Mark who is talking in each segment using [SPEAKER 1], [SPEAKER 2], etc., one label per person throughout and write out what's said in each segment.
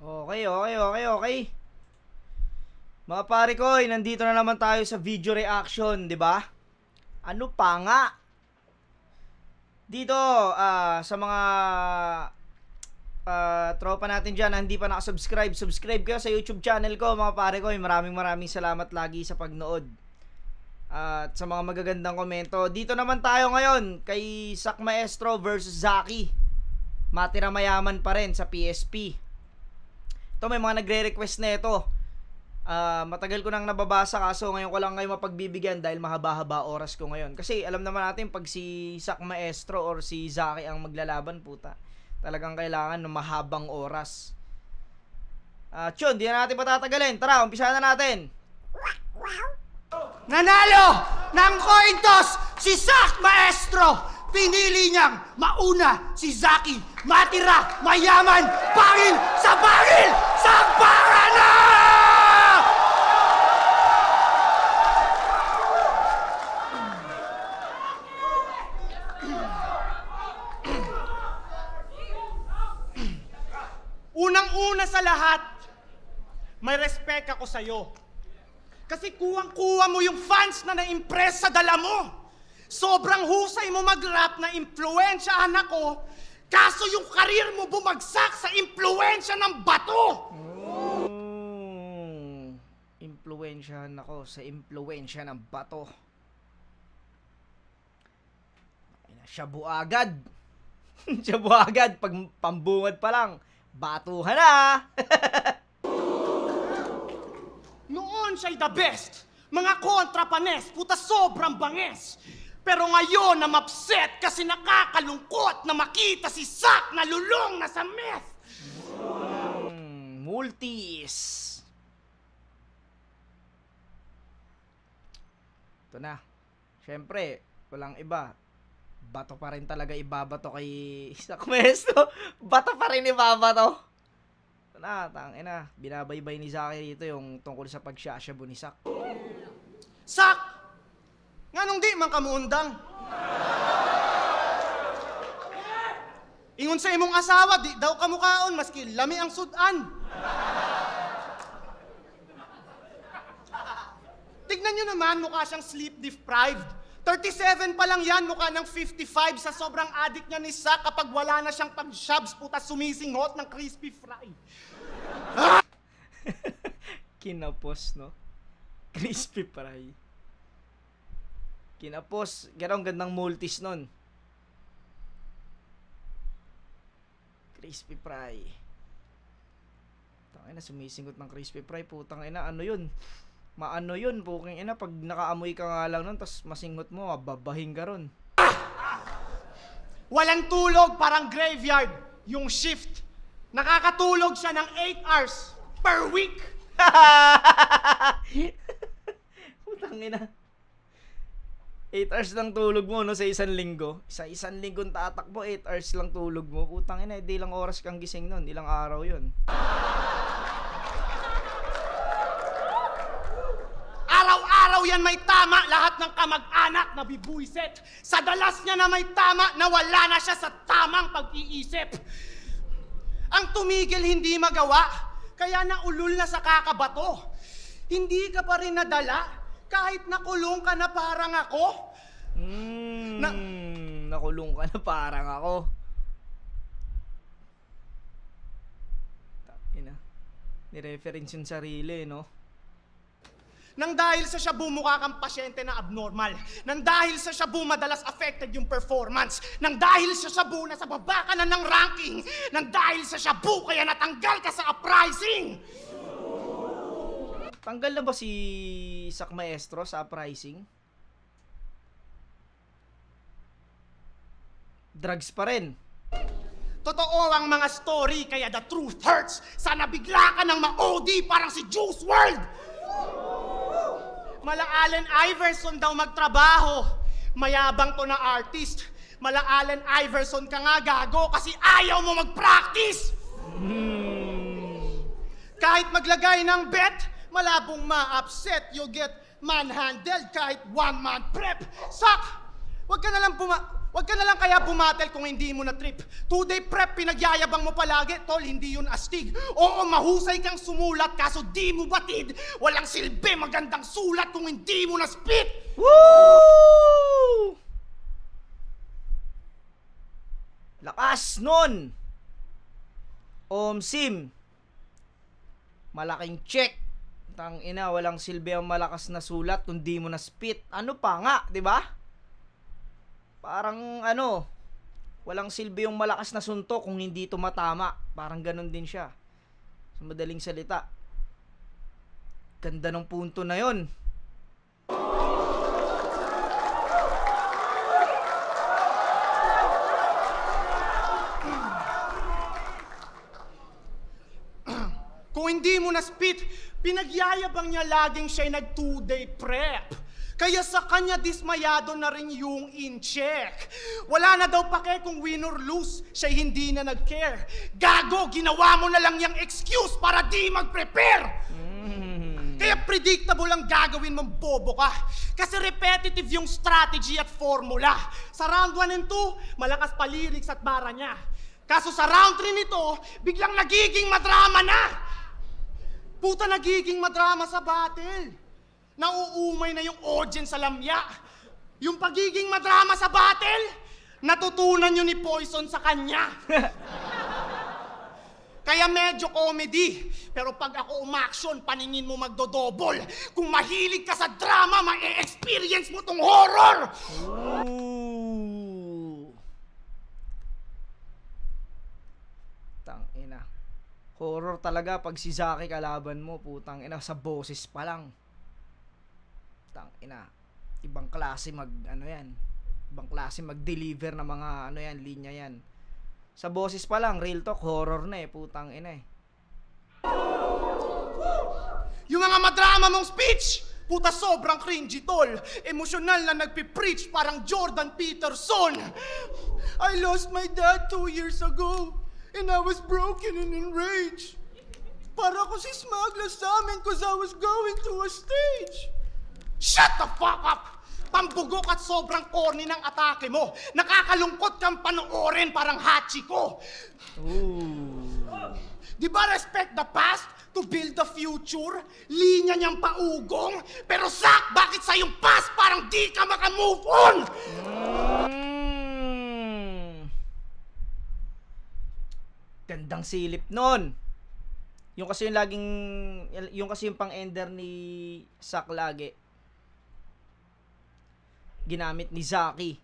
[SPEAKER 1] Okay. Mga pare ko, nandito na naman tayo sa video reaction, 'di ba? Ano pa nga? Dito sa mga tropa natin diyan na hindi pa nakasubscribe, subscribe kayo sa YouTube channel ko, mga pare ko. Maraming salamat lagi sa pagnood. At sa mga magagandang komento. Dito naman tayo ngayon kay Sak Maestro versus Zaki. Matira mayaman pa rin sa PSP. Ito, may mga nagre-request na ito. Matagal ko nang nababasa, kaso ngayon ko lang ngayon mapagbibigyan dahil mahaba-haba oras ko ngayon. Kasi alam naman natin pag si Sak Maestro or si Zaki ang maglalaban, puta, talagang kailangan ng mahabang oras. Yun, di na natin patatagalin. Tara, umpisa na natin.
[SPEAKER 2] Nanalo ng coin toss si Sak Maestro. Pinili niyang mauna si Zaki. Matira, mayaman, pangil, sampara na! Unang-una sa lahat, may respect ako sa'yo. Kasi kuwang-kuwa mo yung fans na na-impress sa dala mo. Sobrang husay mo mag-rap na impluwensyahan ako, kaso yung karir mo bumagsak sa impluwensya ng bato.
[SPEAKER 1] Impluwensyahan ako sa impluwensya ng bato. Shabu agad. Shabu agad pag pambungad pa lang. Batuhan na.
[SPEAKER 2] Noon siya'y the best. Mga kontra panes, puta sobrang banges. Pero ngayon na mapset kasi nakakalungkot na makita si Sak na lulong na sa meth.
[SPEAKER 1] Multis. Ito na. Siyempre, walang iba. Bato pa rin talaga ibabato kay Sak Maestro. Bato pa rin ibabato. Ito na, tangina. Binabaybay ni Zaki dito yung tungkol sa pagsyasyabu ni Sak.
[SPEAKER 2] Sak! Nganong di man kamuundang? Ingon sa imong asawa, di daw kamukaon, maski lami ang sudan. Tignan nyo naman, mukha siyang sleep deprived. 37 pa lang yan, mukha ng 55 sa sobrang addict niya ni Sak. Kapag wala na siyang pag-shabs, puta sumisinghot ng crispy fry.
[SPEAKER 1] Kinapos, no? Crispy fry. Kinapos, gano'ng gandang multis nun. Crispy fry. Tangina, sumisingot ng crispy fry. Putang ina, ano yun? Maano yun, puking ina. Pag nakaamoy ka nga lang nun, tas masingot mo, babahing ka ron.
[SPEAKER 2] Walang tulog, parang graveyard. Yung shift. Nakakatulog siya ng 8 hours per week.
[SPEAKER 1] Putang ina. 8 hours lang tulog mo, no, sa isang linggo. Sa isang linggong tatakbo, 8 hours lang tulog mo. Putang ina, di lang oras kang gising nun. Ilang araw yun.
[SPEAKER 2] Araw-araw yan may tama, lahat ng kamag-anak na bibuiset. Sa dalas niya na may tama, nawala na siya sa tamang pag-iisip. Ang tumigil hindi magawa, kaya naulul na sa kakabato. Hindi ka pa rin nadala. Kahit nakulong ka na parang ako.
[SPEAKER 1] Nakulong ka na parang ako. Ina. Ni-reference yung sarili, no?
[SPEAKER 2] Nang dahil sa shabu mukha kang pasyente na abnormal. Nang dahil sa shabu madalas affected yung performance. Nang dahil sa shabu nasa baba ka na ng ranking. Nang dahil sa shabu kaya natanggal ka sa uprising.
[SPEAKER 1] Tanggal na ba si Sak Maestro sa uprising? Drugs pa rin.
[SPEAKER 2] Totoo ang mga story, kaya the truth hurts. Sana bigla ka ng ma-OD parang si Juice WRLD. Mala Allen Iverson daw magtrabaho. Mayabang to na artist. Mala Allen Iverson ka nga gago kasi ayaw mo mag-practice. Kahit maglagay ng bet, malabong ma-upset, you get manhandled kahit one-man prep. Sak, wag ka na lang Huwag ka na lang kaya bumatel kung hindi mo na trip. 2-day prep, pinagyayabang mo palagi. Tol, hindi yun astig. Oo, mahusay kang sumulat, kaso di mo batid. Walang silbi, magandang sulat kung hindi mo na spit.
[SPEAKER 1] Woo! Lakas nun! Sim. Malaking check. Tang ina, walang silbi ang malakas na sulat kung di mo na spit. Ano pa nga, di ba? Parang ano, walang silbi yung malakas na suntok kung hindi tumatama. Parang ganun din siya. Sa madaling salita. Ganda ng punto na yon.
[SPEAKER 2] Kung hindi mo na spit, pinagyayabang niya laging siya'y nag 2-day prep. Kaya sa kanya dismayado na rin yung in-check. Wala na daw pake kung win or lose, siya'y hindi na nag-care. Gago, ginawa mo na lang yung excuse para di mag-prepare. Kaya predictable ang gagawin mong bobo ka. Kasi repetitive yung strategy at formula. Sa round 1 and 2, malakas pa lyrics at bara niya. Kaso sa round 3 nito, biglang nagiging madrama na. Puta, nagiging madrama sa battle. Nauumay na yung audience sa lamya. Yung pagiging madrama sa battle, natutunan nyo ni Poison sa kanya. Kaya medyo comedy. Pero pag ako umaksyon, paningin mo magdodobol. Kung mahilig ka sa drama, ma-experience mo tong horror.
[SPEAKER 1] Ooh. Tangina. Horror talaga pag si Zaki kalaban mo, putang ina, sa boses pa lang. Tangina. Ibang klase Ibang klase mag-deliver ng mga linya yan. Sa boses pa lang, real talk, horror na putang ina
[SPEAKER 2] Yung mga madrama mong speech, puta sobrang cringy tol. Emosyonal na nagpipreach parang Jordan Peterson. I lost my dad 2 years ago and I was broken and enraged. Para ko si Smag last amin cause I was going to a stage. Shut the fuck up! Pambugok at sobrang corny ng atake mo. Nakakalungkot kang panoorin parang Hachiko. Di ba respect the past to build the future? Linya niyang paugong. Pero Zach, bakit sa yung past parang di ka makamove on?
[SPEAKER 1] Gandang silip nun. Yung kasi yung pang-ender ni Zach lagi. Ginamit ni Zaki.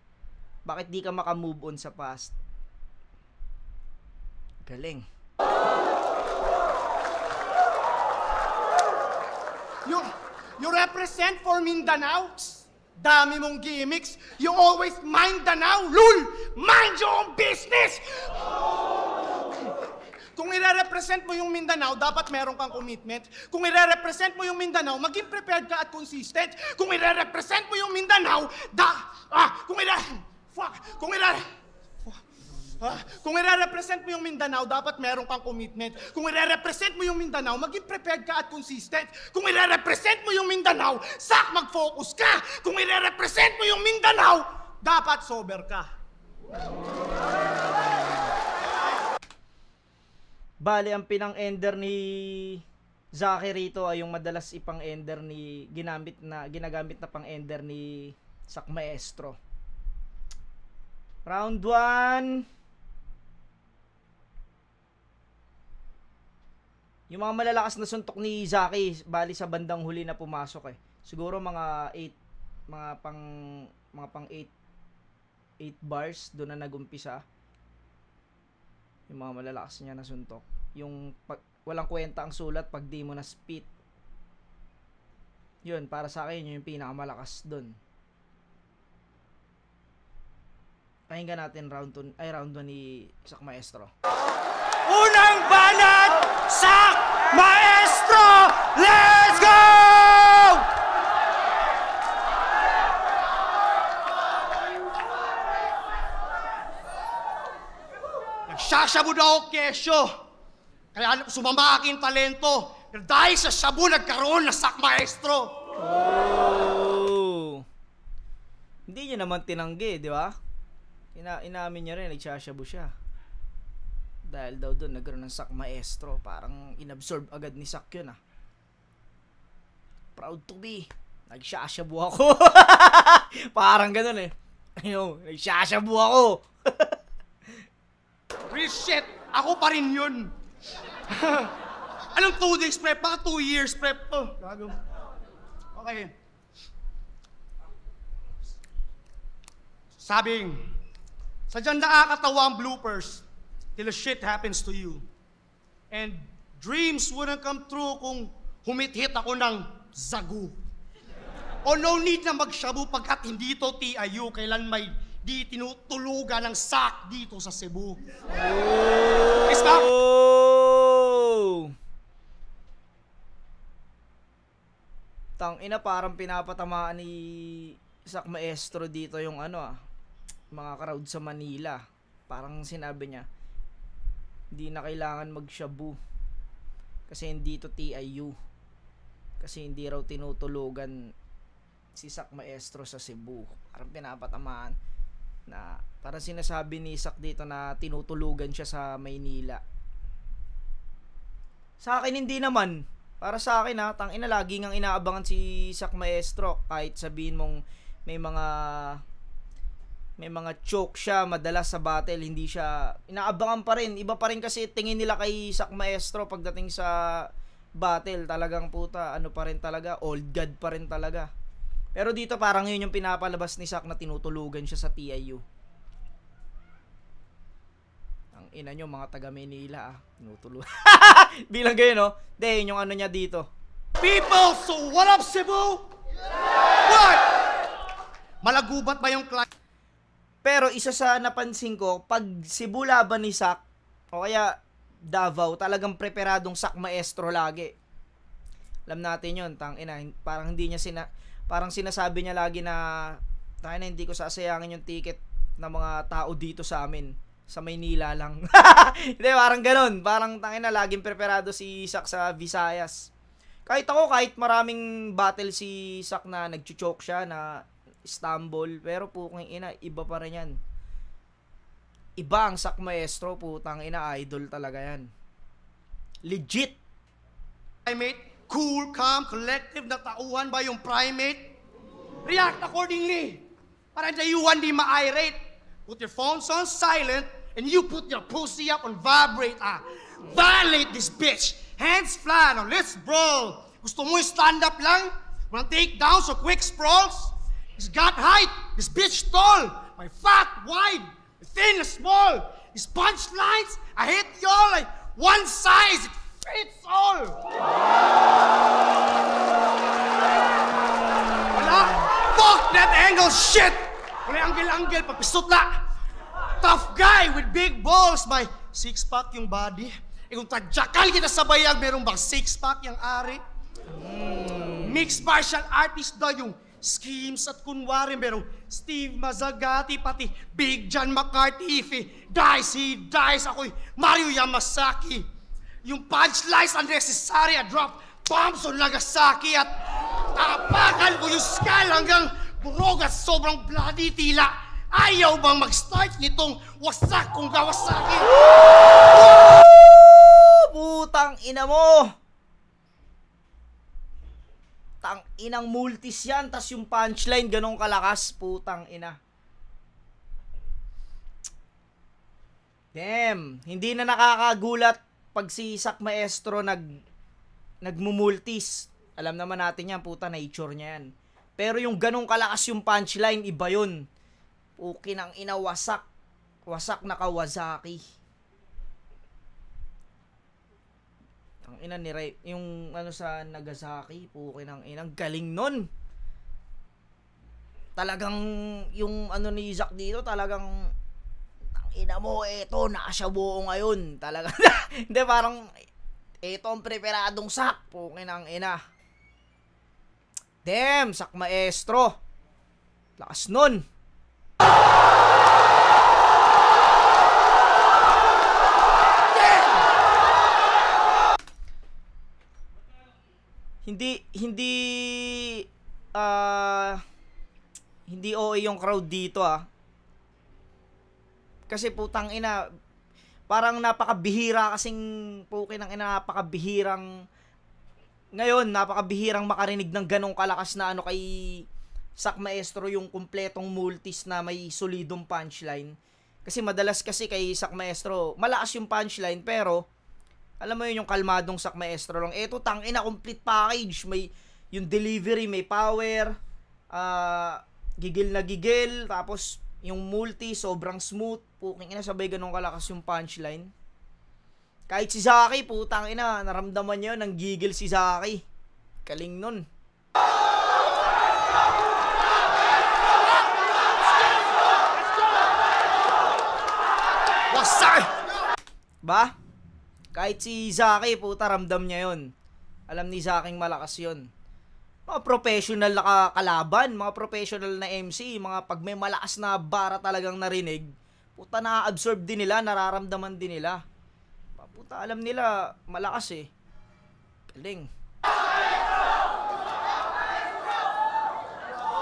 [SPEAKER 1] Bakit di ka makamove on sa past? Galing.
[SPEAKER 2] You represent for Mindanao? Dami mong gimmicks. You always mind Danao. Lul! Mind your own business! Kung ire-represent mo yung Mindanao, dapat meron kang commitment. Kung ire-represent mo yung Mindanao, maging prepared ka at consistent. Kung ire-represent mo yung Mindanao, kung ire-represent mo yung Mindanao, dapat meron kang commitment. Kung ire-represent mo yung Mindanao, maging prepared ka at consistent. Kung ire-represent mo yung Mindanao, sak mag-focus ka. Kung ire-represent mo yung Mindanao, dapat sober ka.
[SPEAKER 1] Bale, ang pinang-ender ni Zaki rito ay yung madalas ipang-ender ni ginagamit na pang-ender ni Sak Maestro. Round 1. Yung mga malalakas na suntok ni Zaki, bali sa bandang huli na pumasok Siguro mga 8 mga pang 8 bars doon na nagumpisa. Yung mga malalakas niya na suntok. Yung walang kwenta ang sulat pag di mo na spit. Yun, para sa akin, yung pinakamalakas dun. Pakinggan natin round 1 ni Sak Maestro.
[SPEAKER 2] Unang banat, Sak Maestro! Let's go! Nagsasabog ako kesyo. Kaya sumama aking talento. Dahil sa shabu nagkaroon na Sak Maestro.
[SPEAKER 1] Hindi niya naman tinanggi, di ba? Inamin niya rin, nagsashabu siya. Dahil daw doon nagkaroon ng Sak Maestro. Parang inabsorb agad ni Sak yun Proud to be. Nagsashabu ako. Parang ganun eh. Ayun, nagsashabu ako.
[SPEAKER 2] Real shit! Ako pa rin yun! Anong 2 days prep? Baka 2 years prep to. Gago. Okay. Sabing, sadyang nakakatawa ang bloopers till the shit happens to you. And dreams wouldn't come true kung humit-hit ako ng zagu. O no need na magshabu pagkat hindi to TIU kailan may di tinutulugan ng sak dito sa Cebu. Stop!
[SPEAKER 1] Tangina, parang pinapatamaan ni Sak Maestro dito yung mga crowd sa Manila. Parang sinabi niya, hindi na kailangan magshabu kasi hindi to TIU. Kasi hindi raw tinutulugan si Sak Maestro sa Cebu. Parang pinapatamaan na parang sinasabi ni Sak dito na tinutulugan siya sa Maynila. Sa akin hindi naman. Para sa akin tangina, lagi ngang inaabangan si Sak Maestro. Kahit sabihin mong may mga choke siya madalas sa battle, hindi siya inaabangan pa rin. Iba pa rin kasi tingin nila kay Sak Maestro pagdating sa battle. Talagang puta, pa rin talaga, old god pa rin talaga. Pero dito parang yun yung pinapalabas ni Sak na tinutulugan siya sa TIU. Ang ina nyo mga taga Manila tinutulugan. Bilang gayon De, yun yung niya dito.
[SPEAKER 2] People, so what up Cebu? What? Malagubat ba yung client?
[SPEAKER 1] Pero isa sa napansin ko, pag Cebu laban ni Sak, o kaya Davao, talagang preparadong Sak Maestro lagi. Alam natin yun, tangina, parang hindi niya parang sinasabi niya lagi na tangina, hindi ko sasayangin yung ticket ng mga tao dito sa amin. Sa Maynila lang. Hindi, parang ganun. Parang tangina, laging preparado si Sak sa Visayas. Kahit maraming battle si Sak na nagchuchoke siya na Istanbul, pero putang ina, iba pa rin yan. Iba ang Sak Maestro, putang ina, idol talaga yan. Legit.
[SPEAKER 2] Primate, cool, calm, collective na tauhan ba yung primate? React accordingly. Para dayuhan di ma-irate. Put your phones on silent and you put your pussy up on vibrate. Violate this bitch. Hands fly. Now let's brawl. Gusto mo stand up lang? Wanna take down so quick sprawls? He's got height. This bitch tall. My fat wide. Thin small. His punchlines, I hit y'all like one size. It fits all. Wala. Fuck that angle shit. Wala angle-angle, papisot na. Tough guy with big balls. May six-pack yung body. Kung tadjakal kita sa bayag, meron bang six-pack yung ari? Mixed martial artist daw yung schemes at kunwari. Merong Steve Mazzagatti, pati Big John McCarthy. If he dies, ako'y Mario Yamasaki. Yung punchlines unnecessary, I drop bombs on Nagasaki at tapakan ko yung skull hanggang burog at sobrang bloody tila. Ayaw bang mag-start nitong wasak kong Kawasaki?
[SPEAKER 1] Putang ina mo! Tang inang multis yan, tas yung punchline ganong kalakas, putang ina. Damn, hindi na nakakagulat pag si Sak Maestro nagmumultis. Alam naman natin yan, puta, nature niya yan. Pero yung ganong kalakas yung punchline, iba yun. Pukin ang ina, wasak. Wasak na Kawasaki. Ang ina ni Ray, yung sa Nagasaki, pukin ang ina, galing nun. Talagang yung ni Zack dito, talagang ang ina mo, eto, nasa buo ngayon. Talagang, hindi, parang eto ang preparadong Sak, pukin ang ina. Damn, Sak Maestro. Lakas nun. Hindi OA yung crowd dito Kasi putang ina, parang napakabihira kasing pukin ng ina, napakabihirang makarinig ng ganong kalakas na ano kay Sak Maestro, yung kumpletong multis na may solidong punchline. Kasi madalas kasi kay Sak Maestro, malakas yung punchline pero alam mo yun, yung kalmadong Sak Maestro lang. Eto tangina, complete package. May yung delivery, may power, gigil na gigil, tapos yung multi sobrang smooth. Puking ina, sabay ganun kalakas yung punchline. Kahit si Zaki, putang ina, naramdaman niya yun, nang gigil si Zaki. Kaling nun. Ba? Kahit si Zaki, puta, ramdam niya yun. Alam ni Zaking malakas yun. Mga professional na kalaban, mga professional na MC, mga pag may malakas na bara talagang narinig, puta, na-absorb din nila, nararamdaman din nila. Puta, alam nila, malakas eh. Galing.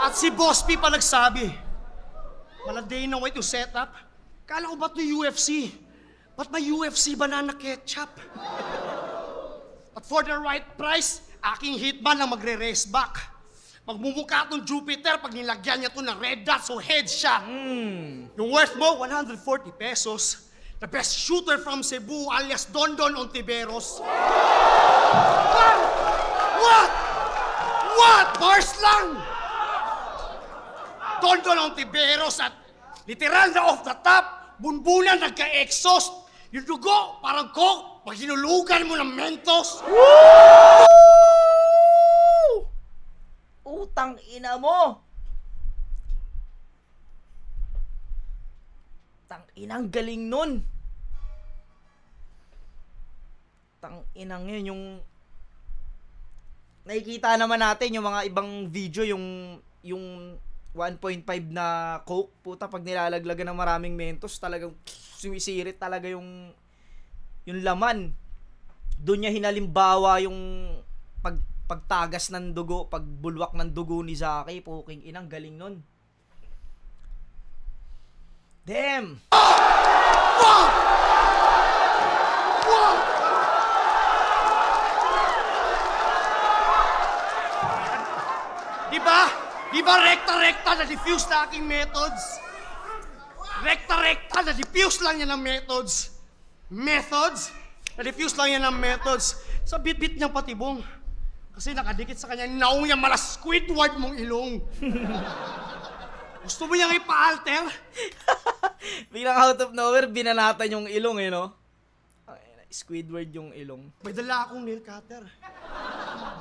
[SPEAKER 2] At si Boss P pa nagsabi, maladay na way to set up. Kala ko ba't yung UFC? Ba't may UFC banana ketchup? But for the right price, aking hitman lang magre-race back. Magmumukha itong Jupiter pag nilagyan niya ito ng red dot, so headshot. Yung worth mo, 140 pesos. The best shooter from Cebu, alias Dondon Ontiveros. What? Bars lang! Dondon Ontiveros at literal na off the top, bunbunan nagka-exhaust. Yung dugo, parang coke, pag hinulugan mo ng Mentos.
[SPEAKER 1] Woo! Utang ina mo! Tang inang galing nun. Tang inang yun, yung nakikita naman natin yung mga ibang video, yung 1.5 na coke, puta, pag nilalaglagan ng maraming Mentos, talagang sumisirit talaga yung laman. Doon niya hinalimbawa yung pagtagas ng dugo, pagbulwak ng dugo ni Zaki. Puking inang galing nun. Damn!
[SPEAKER 2] Diba rekta-rekta na diffuse na aking methods? Rekta-rekta na diffuse lang yan ng methods. Methods? Na diffuse lang yan ng methods. Sa bit-bit niyang patibong. Kasi nakadikit sa kanya, naong yung mala Squidward mong ilong. Gusto mo niyang ipa-alter?
[SPEAKER 1] Biglang out of nowhere, binanatan yung ilong eh, no? Squidward yung ilong.
[SPEAKER 2] May dala akong nail cutter.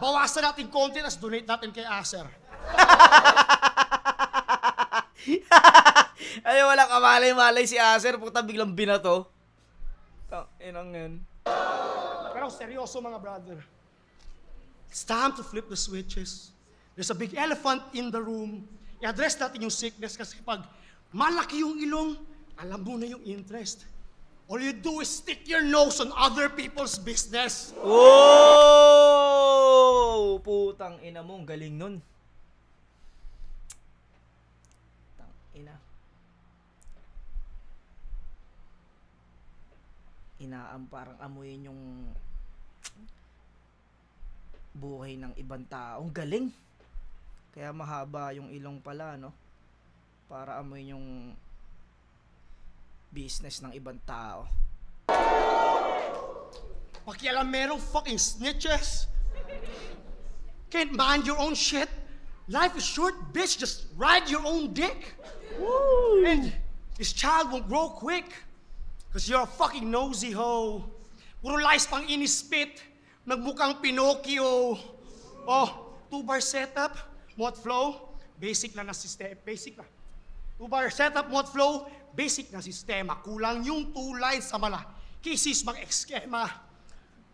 [SPEAKER 2] Bawasan natin konti, tas donate natin kay Acer.
[SPEAKER 1] Ay, wala kamalay-malay si Acer, puta, biglang binato. Inang yan.
[SPEAKER 2] Pero seryoso mga brother. It's time to flip the switches. There's a big elephant in the room. I-address natin yung sickness kasi pag malaki yung ilong, alam mo na yung interest. All you do is stick your nose on other people's business.
[SPEAKER 1] Oh! Putang ina mo, galing nun. Putang ina. Parang amuyin yung buhay ng ibang tao. Ang galing. Kaya mahaba yung ilong pala, no? Para amuyin yung business ng ibang tao.
[SPEAKER 2] Pakialamerong fucking snitches. Can't mind your own shit. Life is short, bitch. Just ride your own dick.
[SPEAKER 1] Woo!
[SPEAKER 2] And this child won't grow quick. Cause you're a fucking nosy hoe. Puro lies pang inispit. Nagmukhang Pinocchio. Oh, 2-bar setup, mod flow, basic na sistema. Basic na. 2-bar setup, mod flow, basic na sistema. Kulang yung 2 lines sa mala. Kisis mag-ekskema.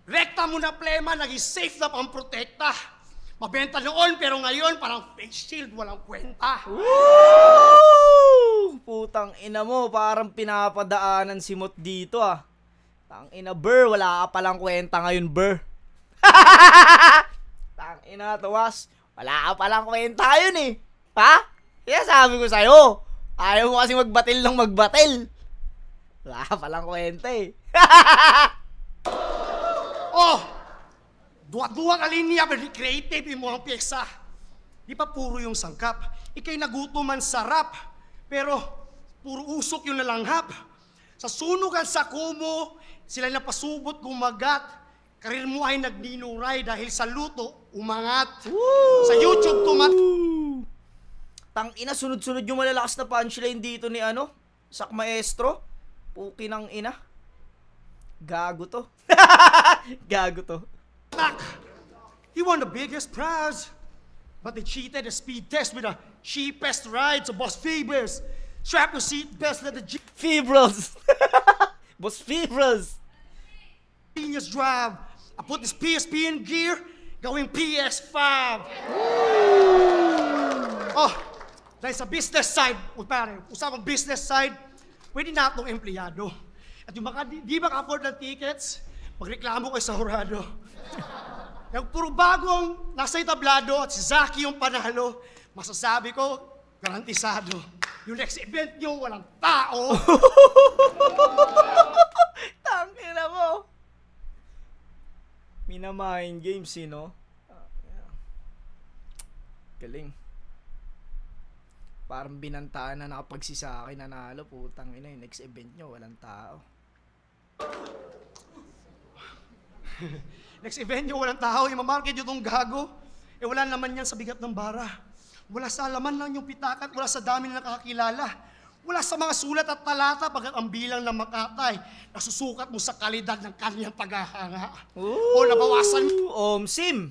[SPEAKER 2] Rekta mo na plema, naging safe na pang protekta. Mabenta noon, pero ngayon, parang face shield, walang kwenta.
[SPEAKER 1] Woo! Putang ina mo, parang pinapadaanan si Mot dito ah. Tang ina, Ber, wala ka palang kwenta ngayon, Ber. Tang ina, Tuwas, wala ka palang kwenta yun eh. Ha? Kaya sabi ko sa'yo, ayaw mo kasi magbatil ng magbatil. Wala ka palang kwenta eh.
[SPEAKER 2] Oh! Duwa-duwa ka linya, pero creative yung mga pyesa. Di pa puro yung sangkap. Ikay nagutuman sarap, pero puro usok yung nalanghap. Sa sunugan sa kumo, sila napasubot gumagat. Karir mo ay nagninuray dahil sa luto, umangat. Woo! Sa YouTube,
[SPEAKER 1] Tang ina, sunod-sunod yung malalakas na punchline dito ni ano? Sak Maestro. Puki ng ina. Gago to. Gago to.
[SPEAKER 2] He won the biggest prize, but they cheated the speed test with the cheapest ride. So Boss Fibers, strap your seat best, let the
[SPEAKER 1] Fibros. Boss Fibros.
[SPEAKER 2] genius drive. I put this PSP in gear, going PS5. Oh, dahil sa business side, pare, usapang business side, pwede na itong empleyado. At yung di maka-afford ng tickets, magreklamo kayo sa hurado. Yung puro bagong nasa itablado at si Zaki yung panalo, masasabi ko, garantisado. Yung next event nyo, walang tao.
[SPEAKER 1] Tangina mo. Minamahin games, no? Galing. Parang binantaan na nakapagsisaki nanalo, putang ina, yung next event nyo, walang tao.
[SPEAKER 2] Next event nyo, walang tao, imamarket nyo itong gago. Eh wala naman yan sa bigat ng bara. Wala sa laman lang yung pitakat, wala sa dami na nakakakilala. Wala sa mga sulat at talata pagkat ang bilang ng Makatay, nasusukat mo sa kalidad ng kanyang paghahanga. O nabawasan
[SPEAKER 1] Sim.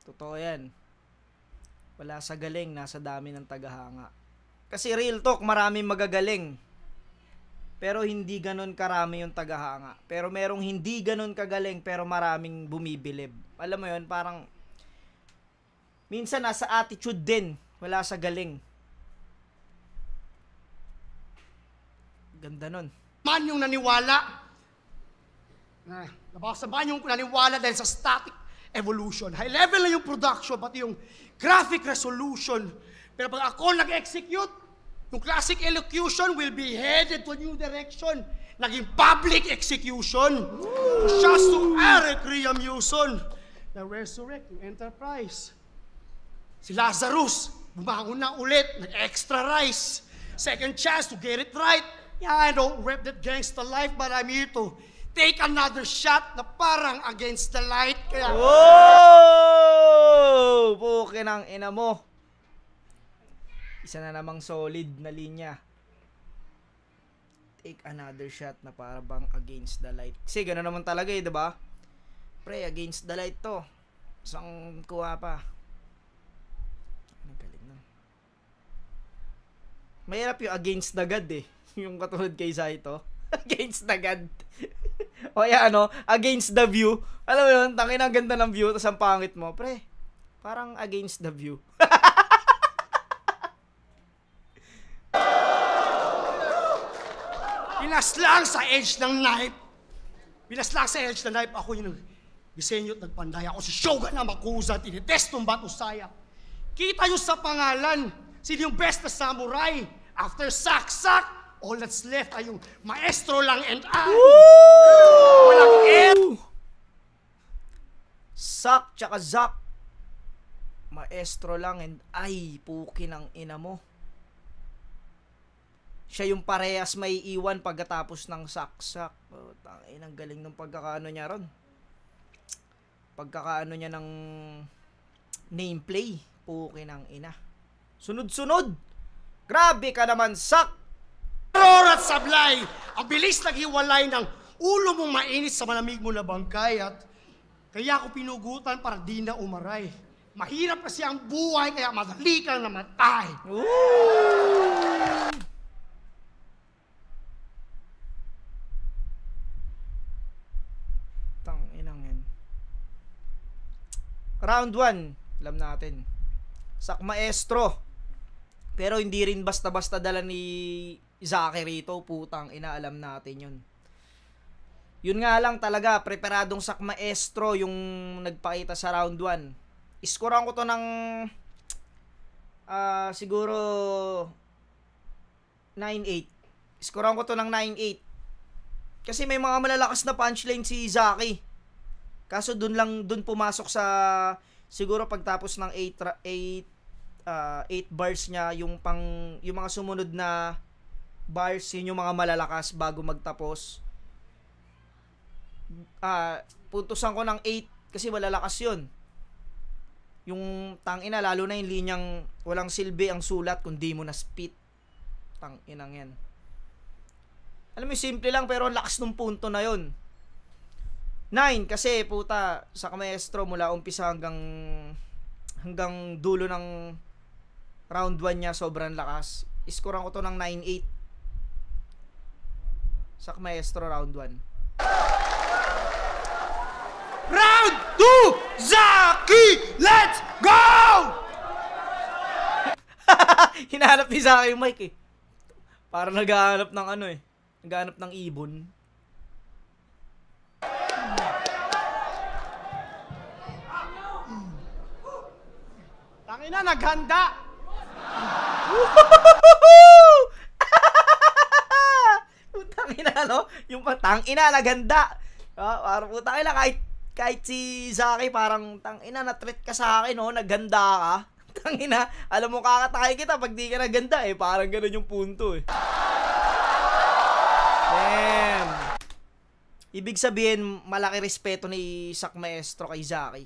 [SPEAKER 1] Totoo yan. Wala sa galing, nasa dami ng tagahanga. Kasi real talk, maraming magagaling. Pero hindi ganon karami yung tagahanga. Pero merong hindi ganon kagaling, pero maraming bumibilib. Alam mo yun, parang minsan nasa attitude din, wala sa galing. Ganda nun.
[SPEAKER 2] man yung naniwala. Nabasa man yung naniwala dahil sa static evolution. High level na yung production, pati yung graphic resolution. Pero pag ako nag-execute, yung classic elocution will be headed to a new direction. Naging public execution. Just to Eric Riamuson na resurrect yung enterprise. Si Lazarus, bumangon na ulit, nag-extra rice. Second chance to get it right. Yeah, I don't rep that gangsta life, but I'm here to take another shot na parang against the light. Kaya...
[SPEAKER 1] Whoa! Puke ng ina mo. Isa na namang solid na linya. Take another shot na para bang against the light. Kasi gano'n naman talaga eh, diba? Pre, against the light to. Isang kuha pa. Ang galing nun. Mahirap yung against the God eh. Yung katulad kay Saito. Against the God. O yan ano, against the view. Alam mo yun, tangin ang ganda ng view, tapos ang pangit mo. Pre, parang against the view.
[SPEAKER 2] Pinaslang sa edge ng knife. Pinaslang sa edge ng knife. Ako yung disenyo at nagpanday. Ako si Shogun Amakusa. Tinitest ng Batusaya. Kita nyo sa pangalan. Sino yung best na samurai? After sak-sak, all that's left ay yung maestro lang and I. Walang end.
[SPEAKER 1] Sak tsaka Zak. Maestro lang and ay, puki ng ina mo. Siya yung parehas may iwan pagkatapos ng sak-sak. Oh, tangin, ang galing ng pagkakaano niya ron. Pagkakaano niya ng nameplay. Puki ng ina. Sunod-sunod. Grabe ka naman, Sak.
[SPEAKER 2] Terror at sablay. Ang bilis naghiwalay ng ulo mong mainit sa malamig mo na bangkay at kaya ako pinugutan para di na umaray. Mahirap kasi ang buhay kaya madali kang namatay.
[SPEAKER 1] Ooh! Round 1, alam natin. Sak Maestro. Pero hindi rin basta-basta dala ni Zaki rito, putang ina, alam natin yun. Yun nga lang talaga, preparadong Sak Maestro yung nagpakita sa round 1. Iskoran ko to ng siguro 9-8. Scorean ko to ng 9-8. Kasi may mga malalakas na punchline si Zaki. Kaso dun pumasok sa siguro pagtapos ng 8 bars niya, yung mga sumunod na bars, yun yung mga malalakas bago magtapos. Puntusan ko ng 8 kasi malalakas yun. Yung tangina, lalo na yung linyang walang silbi ang sulat kung di mo na spit. Tanginang yan. Alam mo, simple lang pero ang lakas ng punto na yun. 9 kasi puta, sa maestro mula umpisa hanggang dulo ng round 1 niya, sobrang lakas. Iskoran ko to ng 9-8. Sa maestro round 1.
[SPEAKER 2] Round 2! Zaki! Let's go!
[SPEAKER 1] Hinahanap ni Zaki yung mic eh. Parang naghahanap ng ano eh. Naghahanap ng ibon.
[SPEAKER 2] Tangina, naghanda!
[SPEAKER 1] Putangina, no? Yung tangina, naganda. Parang putangina, kahit si Zaki parang tangina, na-treat ka sa akin, no? Naganda ka. Tangina, alam mo kakatay kita pag di ka naganda eh. Parang ganun yung punto eh. Damn. Ibig sabihin, malaki respeto ni Sak Maestro kay Zaki.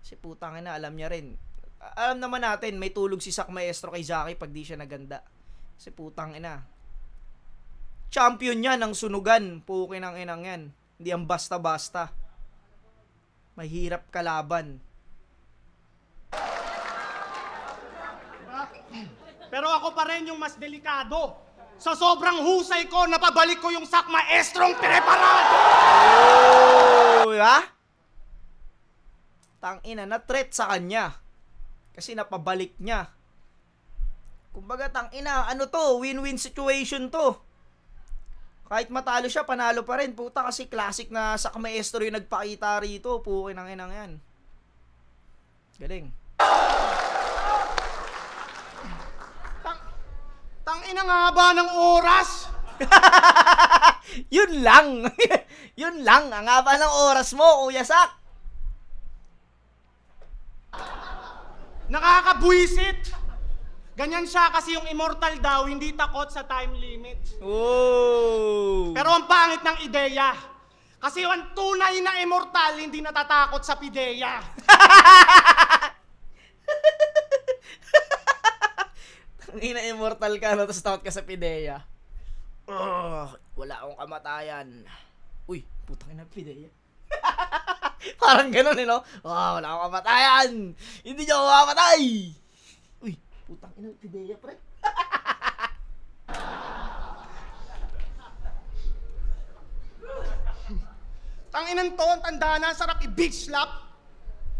[SPEAKER 1] Kasi putang ina, alam niya rin. Alam naman natin, may tulog si Sak Maestro kay Zaki pag di siya naganda. Kasi putang ina. Champion niya ng sunugan. Pukin ang inang yan. Hindi ang basta-basta. Mahirap kalaban.
[SPEAKER 2] Pero ako pa rin yung mas delikado. Sa sobrang husay ko, napabalik ko yung Sak Maestrong preparado!
[SPEAKER 1] Oh, ha? Tangina, na-threat sa kanya. Kasi napabalik niya. Kumbaga, tangina, ano to? Win-win situation to. Kahit matalo siya, panalo pa rin. Puta, kasi classic na Sak Maestro yung nagpakita rito. Pukin ang inang yan. Galing.
[SPEAKER 2] Tangina nga ba ng oras?
[SPEAKER 1] Yun lang. Yun lang. Ang haba ng oras mo, Kuya Sak.
[SPEAKER 2] Nakakabwisit! Ganyan siya kasi yung immortal daw, hindi takot sa time limit.
[SPEAKER 1] Oh.
[SPEAKER 2] Pero ang pangit ng ideya. Kasi ang tunay na immortal, hindi natatakot sa pideya.
[SPEAKER 1] Ina immortal ka na tapos takot ka sa pideya. Wala akong kamatayan. Uy, putang ina pideya. Parang gano'n eh, no? Wala akong kamatayan. Hindi niyo ako mamatay. Uy, putang ina pideya, pre.
[SPEAKER 2] Tanginan to, ang tanda na, sarap i-big slap.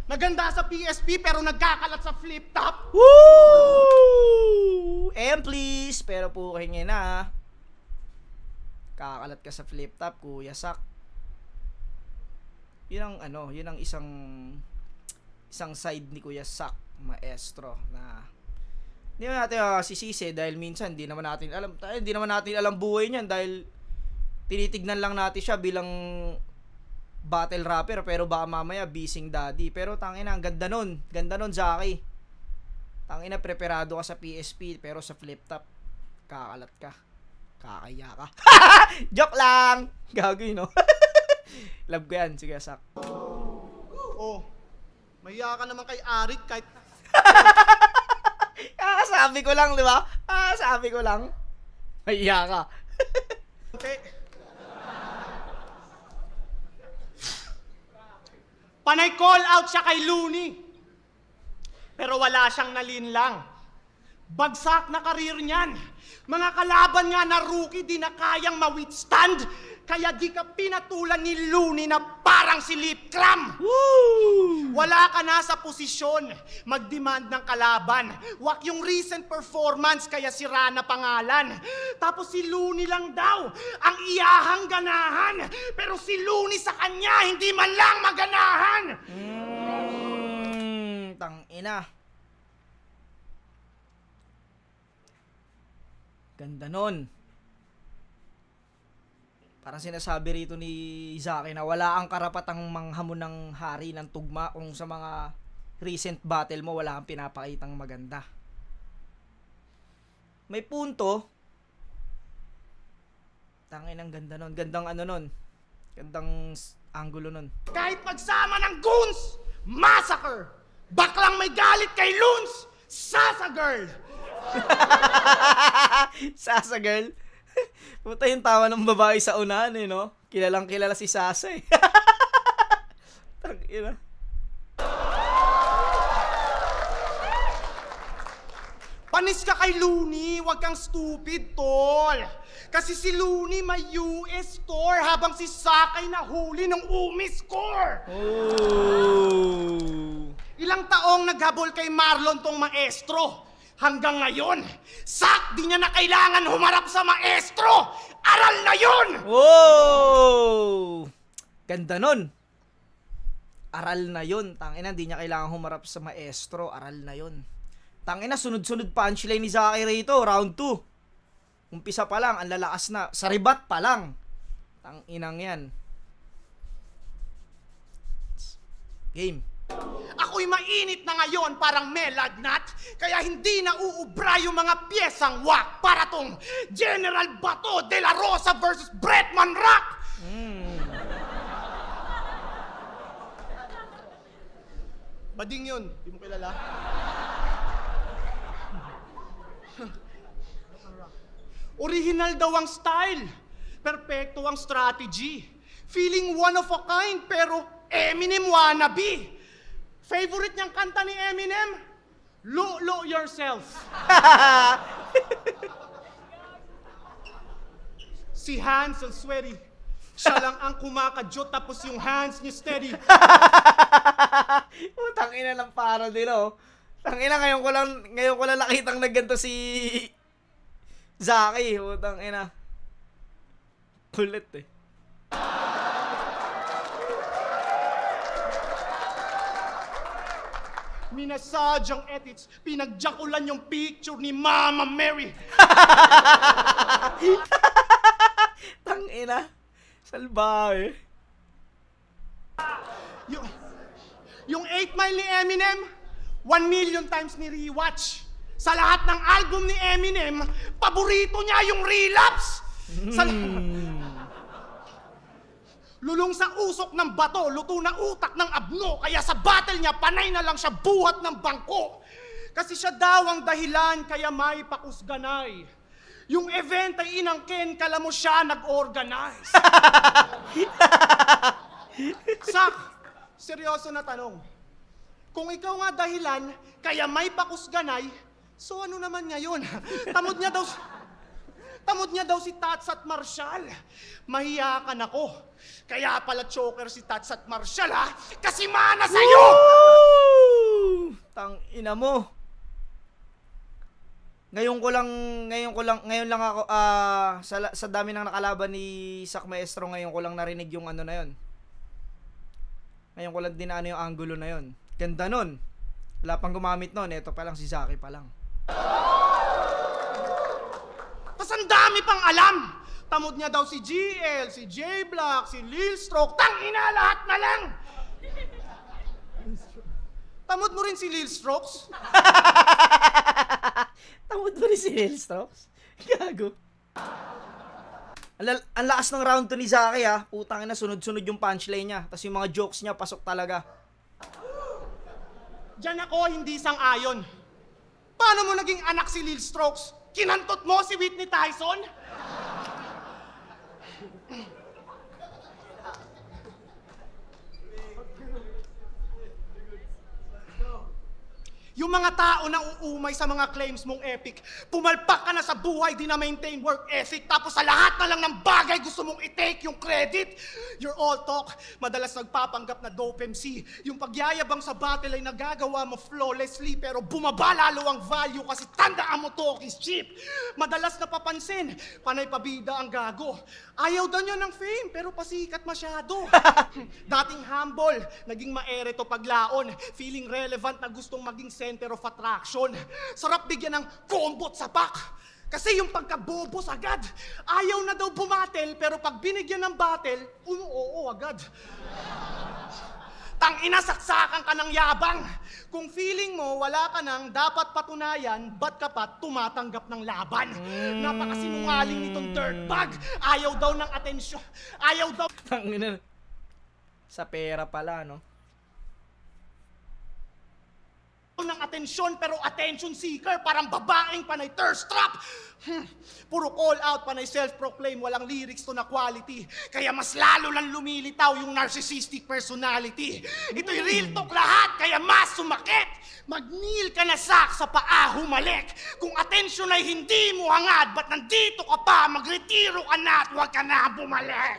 [SPEAKER 2] Maganda sa PSP pero nagkakalat sa flip top.
[SPEAKER 1] Woo! Please, pero pukingin na. Kakalat ka sa flip top, Kuya Sak. Yun ang ano, yun ang isang side ni Kuya Sak Maestro na hindi naman natin sisisi dahil minsan hindi naman natin alam buhay niyan dahil tinitignan lang natin siya bilang battle rapper pero baka mamaya bising daddy. Pero tangina, ang ganda nun Zaki. Tangina, preparado ka sa PSP pero sa flip top kakalat ka, kakaya ka. Joke lang, gagawin no. Love ko yan, sige Sak.
[SPEAKER 2] Oh, mahiya ka naman kay Arik kahit
[SPEAKER 1] sabi ko lang, di ba? Sabi ko lang. Mahiya ka.
[SPEAKER 2] okay. Panay call out siya kay Looney. Pero wala siyang nalinlang. Bagsak na karir niyan. Mga kalaban nga na rookie di na kayang ma-withstand. Kaya di ka pinatulan ni Looney na parang si Lip Clam.
[SPEAKER 1] Woo!
[SPEAKER 2] Wala ka na sa posisyon mag-demand ng kalaban. Wak yung recent performance kaya sira na pangalan. Tapos si Looney lang daw ang iyahang ganahan. Pero si Looney sa kanya hindi man lang maganahan.
[SPEAKER 1] Tangina. Ganda nun. Parang sinasabi rito ni Zaki na wala ang karapatang manghamon ng hari ng tugma kung sa mga recent battle mo wala kang pinapakitang maganda. May punto. Tangin ang ganda nun. Gandang ano nun. Gandang angulo nun.
[SPEAKER 2] Kahit magsama ng goons, massacre! Baklang may galit kay Loons, Sasa girl!
[SPEAKER 1] Sasa girl. Puta yung tawa ng babae sa unahan eh, no? Kilalang kilala si Sasa eh. Tangina.
[SPEAKER 2] Panis ka kay Looney, wag kang stupid, tol. Kasi si Looney may US score habang si Sakay nahuli ng UMI score.
[SPEAKER 1] Oh.
[SPEAKER 2] Ilang taong naghabol kay Marlon tong maestro. Hanggang ngayon, Sak di niya na kailangan humarap sa maestro. Aral na yun!
[SPEAKER 1] Oh! Ganda nun. Aral na yun. Tangina, di niya kailangan humarap sa maestro. Aral na yun. Tangina, sunod-sunod punchline ni Zaki rito. Round 2. Umpisa pa lang, ang lalakas na. Sa ribat pa lang. Tanginang yan. Game.
[SPEAKER 2] Ako'y mainit na ngayon parang melagnat, kaya hindi na uubra yung mga piyesang wak para tong General Bato de la Rosa versus Bretman Rock! Bading yun, di mo kilala? Original daw ang style, perfecto ang strategy, feeling one of a kind pero Eminem wannabe. Favorite niyang kanta ni Eminem? Lo Yourself. Si Hansel Sweaty. Siya lang ang kumakadyot tapos yung hands niya steady.
[SPEAKER 1] Tangina ng parody, no? Tangina, ngayon ko lang nakitang nagganto si Zaki. Tangina. Kulit eh.
[SPEAKER 2] Minasage ang edits, pinagjakulan yung picture ni Mama Mary.
[SPEAKER 1] Tangina. Salbahe.
[SPEAKER 2] Yung 8 Mile ni Eminem, 1 million times ni rewatch. Sa lahat ng album ni Eminem, paborito niya yung Relapse. Lulong sa usok ng bato, luto na utak ng abno, kaya sa battle niya, panay na lang siya buhat ng bangko. Kasi siya daw ang dahilan, kaya may pakusganay. Yung event ay inangkin, kala mo siya nag-organize. Sak, seryoso na tanong. Kung ikaw nga dahilan, kaya may pakusganay, so ano naman ngayon? Tamod niya daw si Tats at Marshall. Mahiyakan ako. Kaya pala choker si Tats at Marshall, ha? Kasi mana sa'yo!
[SPEAKER 1] Tangina mo. Ngayon lang ako, sa dami ng nakalaban ni Sak Maestro, ngayon ko lang narinig yung ano na yun. Ngayon ko lang dinaan yung angulo na yun. Ganda nun. Wala pang gumamit nun. Ito pa lang, si Zaki pa lang.
[SPEAKER 2] Tas ang dami pang alam. Tamod niya daw si GL, si J-Block, si Lil Stroke. Tangina, lahat na lang! Tamod mo rin si Lil Strokes?
[SPEAKER 1] Tamod mo rin si Lil Strokes? Gago. Ang lakas ng round 2 ni Zaki, ha. Putang ina, sunod-sunod yung punchline niya. Tapos yung mga jokes niya, pasok talaga.
[SPEAKER 2] Diyan ako hindi sang-ayon. Paano mo naging anak si Lil Strokes? Kinantot mo si Whitney Tyson? Yung mga tao na uumay sa mga claims mong epic, pumalpak ka na sa buhay, di na maintain work ethic, tapos sa lahat na lang ng bagay gusto mong i-take yung credit. You're all talk, madalas nagpapanggap na dope MC. Yung pagyayabang sa battle ay nagagawa mo flawlessly, pero bumaba lalo ang value kasi tandaan mo talk is cheap. Madalas napapansin, panay pabida ang gago. Ayaw daw niya ng fame, pero pasikat masyado. Dating humble, naging maere to paglaon, feeling relevant na gustong maging center of attraction. Sarap bigyan ng combo at sapak. Kasi yung pagkabobos agad, ayaw na daw bumatel, pero pag binigyan ng battle, oo agad. Tangina, saksakan ka ng yabang. Kung feeling mo wala ka nang dapat patunayan, ba't ka pa tumatanggap ng laban? Napakasinungaling nitong dirtbag. Ayaw daw ng atensyon. Ayaw daw
[SPEAKER 1] Tangina. Sa pera pala, no?
[SPEAKER 2] ng atensyon, pero attention seeker, parang babaeng panay thirst trap. Puro call out, panay self-proclaim, walang lyrics to na quality. Kaya mas lalo lang lumilitaw yung narcissistic personality. Ito'y real talk lahat, kaya mas sumakit. Mag-kneel ka na sa paa, humalik. Kung atensyon ay hindi mo hangad, ba't nandito ka pa? Magretiro ka na at huwag ka na bumalik.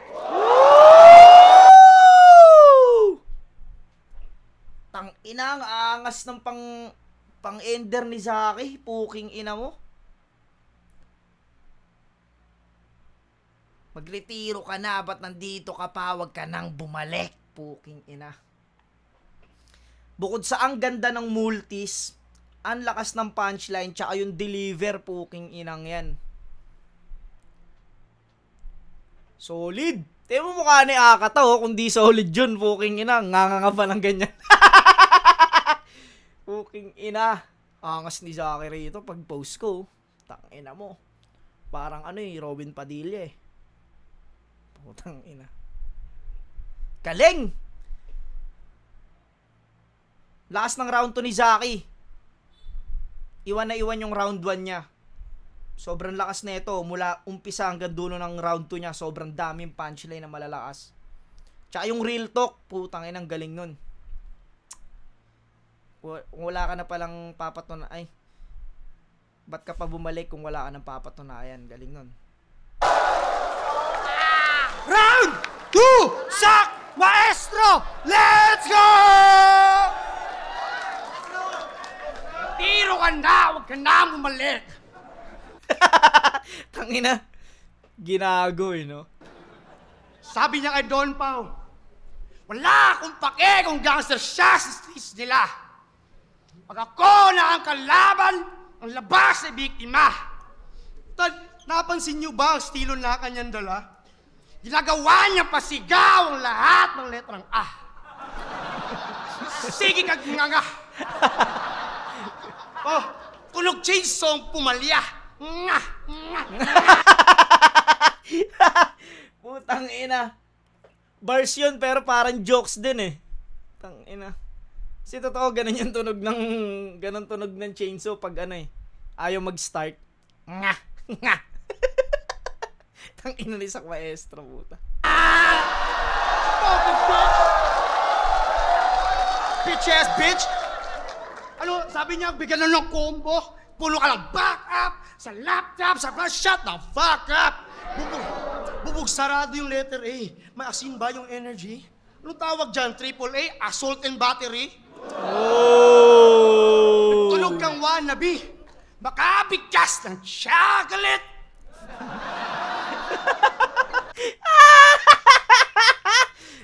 [SPEAKER 1] Tang ina, ang angas ng pang-ender ni Zaki. Puking ina mo. Magretiro ka na, ba't nandito ka pa? Huwag ka nang bumalik. Puking ina. Bukod sa ang ganda ng multis, ang lakas ng punchline, tsaka yung deliver, puking inang yan. Solid. Tiyo mo mukha ni Akata, oh, kung di solid yun, puking ina. Nganga pa ng ganyan. Puking ina. Angas ni Zaki rito pag post ko. Tang ina mo. Parang ano eh, Robin Padilla eh. Putang ina. Galing! Lakas ng round 2 ni Zaki. Iwan na iwan yung round 1 niya. Sobrang lakas na ito. Mula umpisa hanggang dulo ng round 2 niya, sobrang daming punchline na malalakas. Tsaka yung real talk, putang ina, ang galing nun. Kung wala ka na palang papatunayan, ay, ba't ka pa bumalik kung wala ka ng papatunayan? Galing nun.
[SPEAKER 2] Round 2! Sak! Maestro! Let's go! Tiro ka na! Huwag ka na bumalik!
[SPEAKER 1] Tangina, ginago eh, no?
[SPEAKER 2] Sabi niya kay Don Pao, wala akong pake kung gangster siya sa streets nila. Pag ako na ang kalaban, ang labas ay biktima. Napansin niyo ba ang estilo na kanyang dala? Ginagawa niya pasigaw ang lahat ng letrang A. Sige kag nga. Oh, tunog change song pumalya. Nga.
[SPEAKER 1] Putang ina. Bars yun, pero parang jokes din eh. Tang ina. Kasi totoo, ganun yung tunog ng, ganun tunog ng chainsaw pag ano eh, ayaw mag-start. Nga. Nga. Tang ina ni Sak Maestro, puta.
[SPEAKER 2] Bitch ass bitch! Ano, sabi niya, bigyan na ng combo. Pulo ka lang back up sa laptop, sa flash, shut the fuck up! Bubog sarado yung letter A. May asin ba yung energy? Anong tawag dyan? AAA? Assault and battery?
[SPEAKER 1] Oh!
[SPEAKER 2] Tulog kang wannabe. Baka bigkas ng chocolate.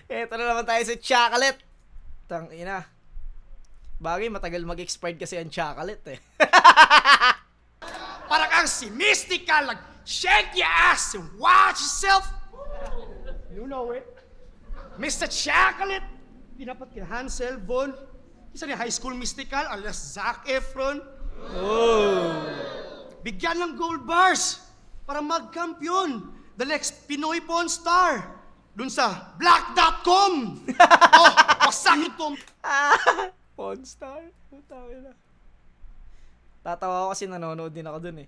[SPEAKER 1] Eto na naman tayo sa chocolate. Tang ina. Bagay, matagal mag-expired kasi ang chocolate eh.
[SPEAKER 2] Para kang si Mystical, like, shake your ass and watch yourself. You know it. Mr. Chocolate, pinapat kina Hansel, Von. Isa ni High School Mystical, alias Zac Efron.
[SPEAKER 1] Oh!
[SPEAKER 2] Bigyan ng gold bars para mag-kampiyon. The next Pinoy porn star. Dun sa black.com. Oh, wasak ito.
[SPEAKER 1] Porn star? Putang ina. Tatawa ako kasi nanonood din ako dun eh.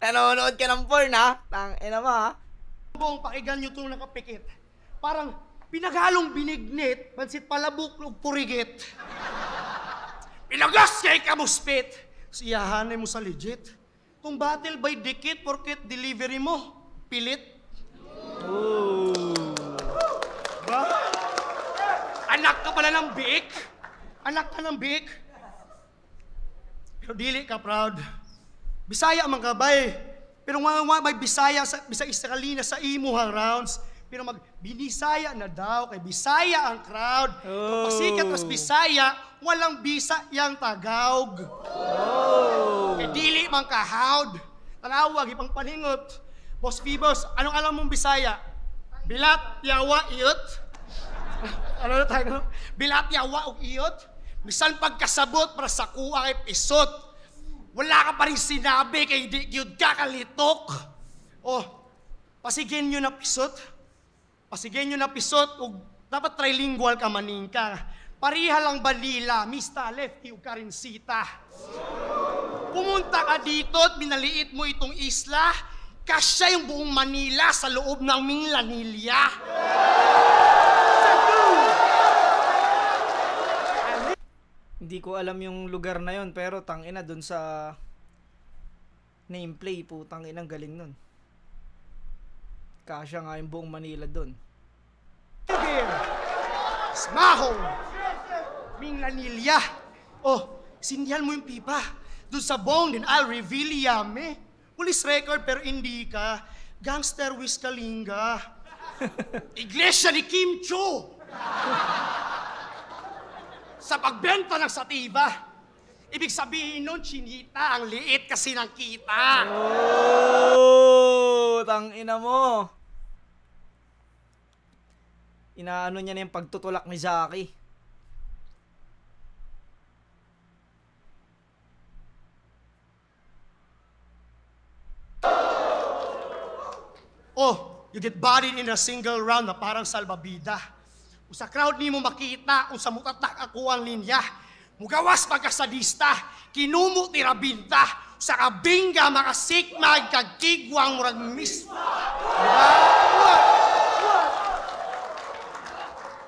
[SPEAKER 1] Nanonood ka ng porn ha? Tang ina mo ha?
[SPEAKER 2] Buong pakinggan nyo itong nakapikit. Parang pinaghalong binignit, pansit palabok, purigit. Pinagas kay kamuspit. Siyahanay mo sa legit. Kung battle by dikit, porket delivery mo, pilit.
[SPEAKER 1] Oh.
[SPEAKER 2] Ba? Anak ka pala ng biik. Anak ka ng biik. Pero dili ka proud. Bisaya man ka bay. Pero nga may Bisaya sa Kalina sa imuhang rounds. Pero binisaya na daw, kay Bisaya ang crowd.
[SPEAKER 1] Oh.
[SPEAKER 2] Pasikat as Bisaya, walang bisa yang Tagawg.
[SPEAKER 1] Oh.
[SPEAKER 2] Eh dili man kahawd. Tanawag, ipang paningot. Boss Phoebus, anong alam mong Bisaya? Bilat, yawa, iyot? Ano na tayo? Bilat, yawa, o iyot? Bisan pagkasabot para sa kuha kay pisot. Wala ka pa rin sinabi kay di yun kakalitok. Oh, pasigin nyo na pisot. Pasigin nyo na pisot. O dapat trilingual ka maning ka. Pariha lang balila, mista lefty o karinsita. Pumunta ka dito at binaliit mo itong isla, kasya yung buong Manila sa loob ng Minglanilla.
[SPEAKER 1] Hindi ko alam yung lugar na yon, pero tangina dun sa nameplay po, tangina galing nun. Kasya nga yung buong Manila dun.
[SPEAKER 2] Smaho! Minglanilla. Oh, sindihan mo yung pipa. Doon sa bong din, I'll reveal yame. Police record pero hindi ka. Gangster Wiz Kalinga. Iglesia ni Kim Cho. Sa pagbenta ng sativa. Ibig sabihin nun, chinita, ang liit kasi ng kita.
[SPEAKER 1] Oh, tangina mo. Inaano niya na yung pagtutulak ni Zaki.
[SPEAKER 2] Oh, you get bodied in a single round na parang salbabida. Kung sa crowd ni mo makita, kung sa mutatak ako ang linya, mugawas pagkasadista, kinumo tirabinta, sa kabingga makasikmag kagkigwang murag miss. Diba?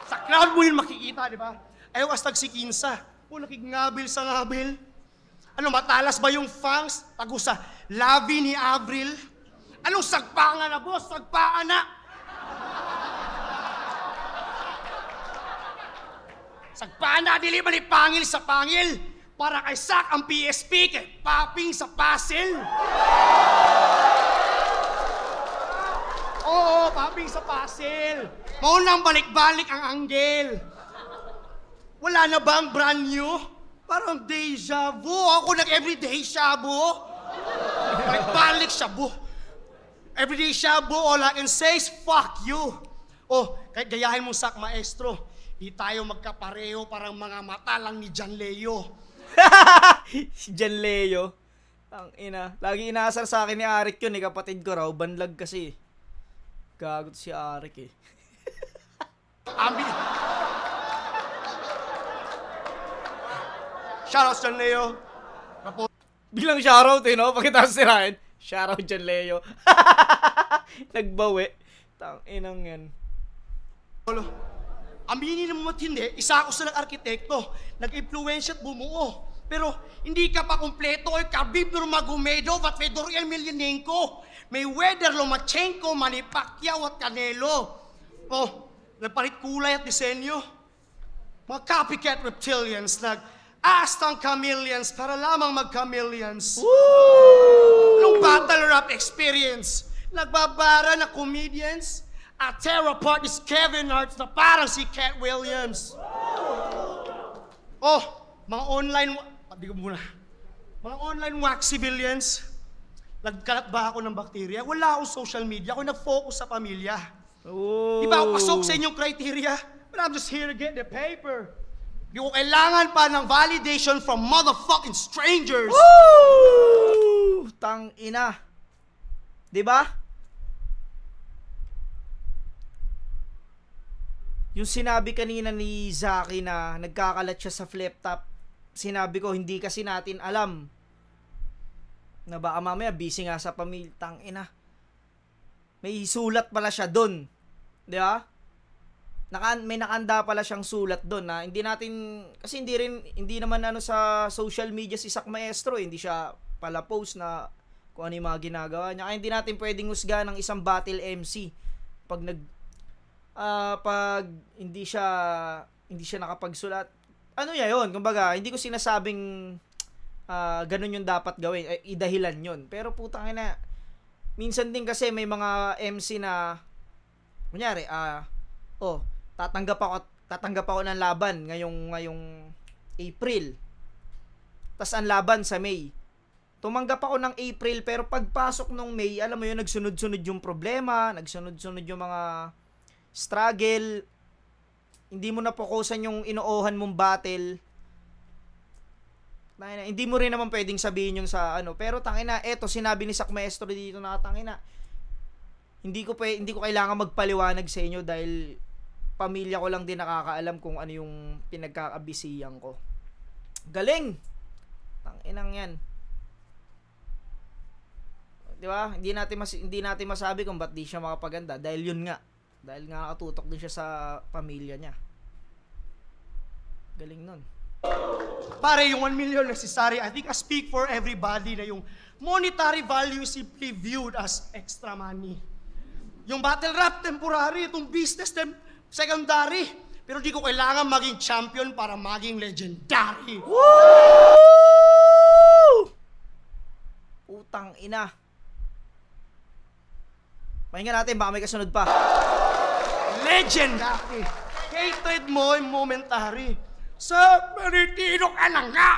[SPEAKER 2] Sa crowd mo yun makikita, di ba? Ayaw astag si Kinsa. O nakigngabil sa ngabil. Ano, matalas ba yung fangs? Tago sa labi ni Avril? Anong sagpaan na, boss? Sagpaan na! Sagpaan na, dili man pangil sa pangil. Para kay Sak ang PSP, kay Paping sa puzzle. Oo, Paping sa puzzle. Maunang balik-balik ang anggel. Wala na ba ang brand new? Parang deja vu. Ako nag-everyday shabu. Balik-balik shabu. Everyday shabu, all I can say is fuck you. Oh, kahit gayahin mo Sak, maestro. Di tayo magkapareho, parang mga mata lang ni John Leo.
[SPEAKER 1] Si Jan Leo. Tangina. Lagi inaasar sa akin ni Arik yun, kapatid ko raw. Banlag kasi. Gagot si Arik eh.
[SPEAKER 2] Ambi. Shoutout John Leo.
[SPEAKER 1] Biglang shoutout eh, no? Pagkatapos si Ryan, shoutout Jan Leo. Nagbawi. Tanginang yan.
[SPEAKER 2] Aminin mo matindi, isa ako sa nag-arkitekto, nag-influensya at bumuo. Pero hindi ka pa kumpleto oy Khabib Nurmagomedov at Fedor Emelianenko. Mayweather, Lomachenko, Manny Pacquiao at Canelo. Oh, nagpalit kulay at disenyo. Mga copycat reptilians, nag-astang chameleons para lamang mag-chameleons. Nung battle rap experience, nagbabara na comedians. At terror part is Kevin Hart na parang si Cat Williams. Oh, mga online, mga online wax civilians. Nagkalat ba ako ng bakterya? Wala akong social media. Ako nag-focus sa pamilya.
[SPEAKER 1] Oh.
[SPEAKER 2] Di ba ako pasok sa inyong criteria? But I'm just here to get the paper. Di ko kailangan pa ng validation from motherfucking strangers.
[SPEAKER 1] Woo! Tangina. Di ba? Yung sinabi kanina ni Zaki na nagkakalat siya sa flip top, sinabi ko hindi kasi natin alam na baka mamaya busy nga sa pamilya. Tangina. May sulat pala siya doon. Di ba? May nakanda pala siyang sulat doon na hindi natin, kasi hindi naman ano sa social media si Sak Maestro, hindi siya pala post na kung ano yung mga ginagawa niya. Kaya hindi natin pwedeng husga ng isang battle MC pag pag hindi siya nakapagsulat. Ano ya yon? Kumbaga, hindi ko sinasabing ganun yung dapat gawin. Idahilan yon. Pero putang ina, minsan din kasi may mga MC na kunyari, tatanggap ako ng laban ngayong April. Tas ang laban sa May. Tumanggap ako ng April, pero pagpasok ng May, alam mo yun, nagsunod-sunod yung problema, nagsunod-sunod yung mga struggle, hindi mo na focusan yung inoohan mong battle. Hindi mo rin naman pwedeng sabihin yung sa ano, pero tangina, eto sinabi ni Sak Maestro dito na tangina. Hindi ko kailangan magpaliwanag sa inyo dahil pamilya ko lang din nakakaalam kung ano yung pinagkakabisiyan ko. Galing. Tanginang 'yan. 'Di ba? Hindi natin masabi kung ba't di siya makapaganda dahil yun nga. Dahil nga nakatutok din siya sa pamilya niya. Galing nun.
[SPEAKER 2] Pare, yung 1 million necessary, I think I speak for everybody na yung monetary value is simply viewed as extra money. Yung battle rap, temporary. Itong business, secondary. Pero di ko kailangan maging champion para maging legendary.
[SPEAKER 1] Woo! Utang ina. Pahinga natin, baka may kasunod pa.
[SPEAKER 2] Legendary. Hatred mo yung momentary. So, nitinog ka na nga.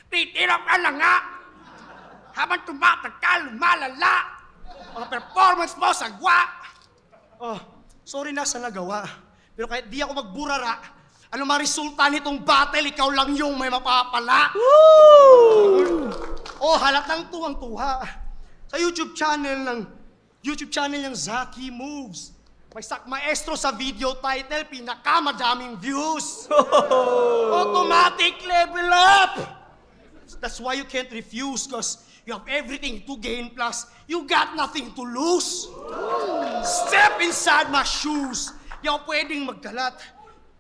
[SPEAKER 2] Nitinog ka na nga. Habang tumatagal, malala. Ang performance mo, sagwa. Oh, sorry na sa nagawa. Pero kahit di ako magburara, ano resulta nitong battle, ikaw lang yung may mapapala. Woo! Oh, halatang tuwang-tuwa. Sa YouTube channel ng Zaki Moves. May Sak Maestro sa video title, pinakamadaming views. Automatic level up! That's why you can't refuse, because you have everything to gain, plus you got nothing to lose. Step inside my shoes. Di ako pwedeng magkalat.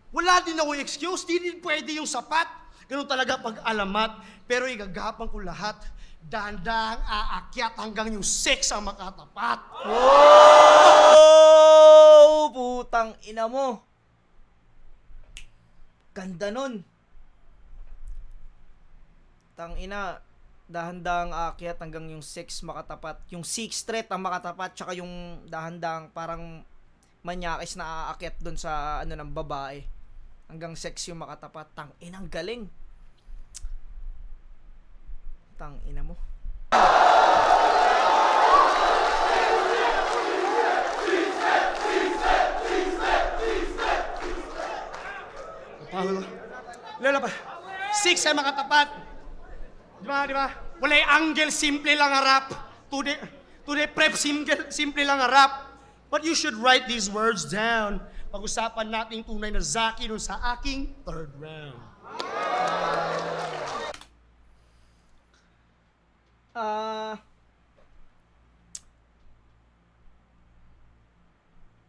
[SPEAKER 2] Wala din ako excuse, di din pwede yung sapat. Ganun talaga pag-alamat, pero igagapan ko lahat. Dandang aakyat hanggang yung sex ang makatapat.
[SPEAKER 1] Oh! Putang ina mo. Ganda nun. Tang ina, dahan-dahang aakyat hanggang yung sex makatapat. Yung 6 threat ang makatapat, tsaka yung dahan-dahang parang manyakis na aakyat dun sa ano ng babae. Hanggang sex yung makatapat. Tang inang galing. Tang ina mo.
[SPEAKER 2] Lala pa. 6 ay makatapat. Di ba? Wala'y angle, simple lang harap. Today prep, simple lang harap. But you should write these words down. Pag-usapan natin tunay na Zaki nun sa aking 3rd round.